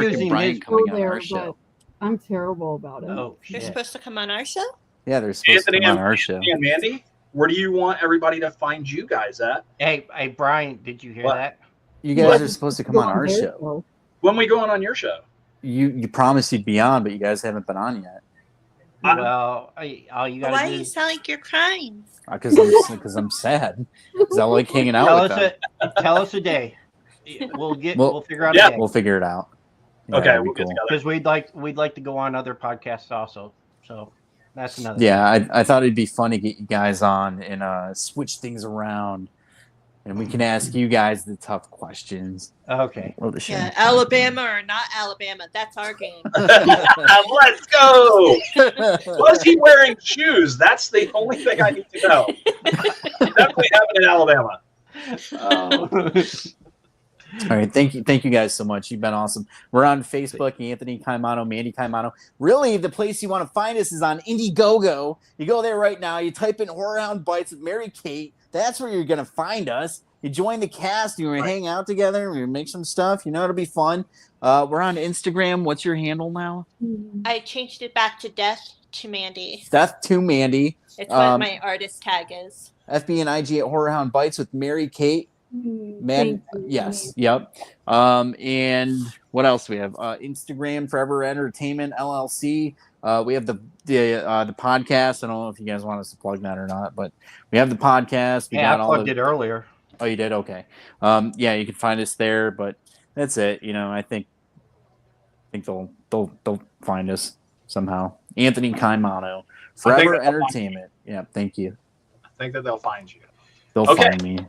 C: using
D: Brian
C: his
D: coming on
F: there,
D: our show.
F: but I'm terrible about it.
C: Oh,
E: You're
C: shit.
E: supposed to come on our show?
D: Yeah, they're supposed to come on our show.
B: And Mandee, where do you want everybody to find you guys at?
C: Hey, Brian, did you hear that?
D: You guys are supposed to come on our show.
F: show.
B: When we going on your show?
D: You promised you'd be on, but you guys haven't been on yet.
C: Well, all you got
E: Why
C: to
E: do
C: do
E: you sound like you're crying?
D: Because I'm sad. Because I like hanging out with them.
C: Tell us a day. We'll figure out a day.
D: We'll figure it out. Yeah,
B: Okay,
D: we'll
B: get together.
C: Because we'd like to go on other podcasts also. So that's another.
D: Yeah, I thought it'd be fun to get you guys on and switch things around, and we can ask you guys the tough questions.
C: Okay.
E: Yeah, Alabama or not Alabama, that's our game.
B: Let's go. Was he wearing shoes? That's the only thing I need to know. Definitely happened in Alabama.
D: All right, thank you guys so much. You've been awesome. We're on Facebook, Anthony Caimano, Mandee Caimano. Really, the place you want to find us is on Indiegogo. You go there right now. You type in Horror Hound Bites with Mary Kate. That's where you're gonna find us. You join the cast. You hang out together. We make some stuff. It'll be fun. We're on Instagram. What's your handle now?
E: I changed it back to Death to Mandee.
D: Death to Mandee.
E: It's what my artist tag is.
D: FB and IG at Horror Hound Bites with Mary Kate. Yes, yep. And what else do we have? Instagram, Forever Entertainment LLC. We have the podcast. I don't know if you guys want us to plug that or not, but we have the podcast.
C: I plugged it earlier.
D: Oh, you did? Okay. Yeah, you can find us there, but that's it. I think they'll find us somehow. Anthony Caimano, Forever Entertainment. Yeah, thank you.
B: I think that they'll find you.
D: They'll find me.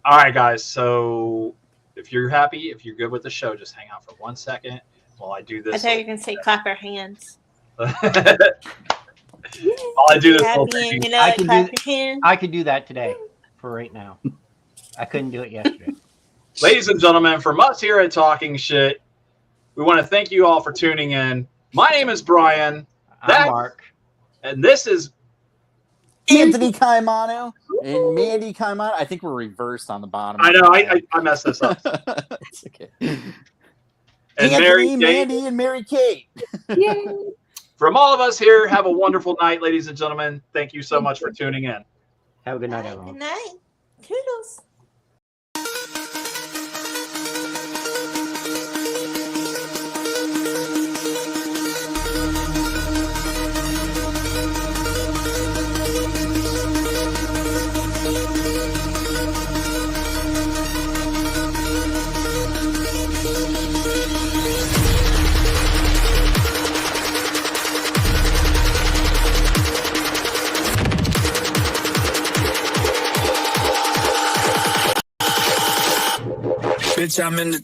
B: All right, guys. So if you're happy, if you're good with the show, just hang out for 1 second while I do this.
E: I thought you were going to say clap our hands.
B: While I do this whole thing.
C: I can do that today for right now. I couldn't do it yesterday.
B: Ladies and gentlemen, from us here at Talking Shit, we want to thank you all for tuning in. My name is Brian.
C: I'm Mark.
B: And this is
D: Anthony Caimano and Mandee Caimano. I think we're reversed on the bottom.
B: I know. I messed this up.
D: That's okay.
B: And
D: Anthony, Mandee, and Mary Kate.
F: Yay.
B: From all of us here, have a wonderful night, ladies and gentlemen. Thank you so much for tuning in.
C: Have a good night, everyone.
E: Good night. Toodles.
H: Bitch, I'm in the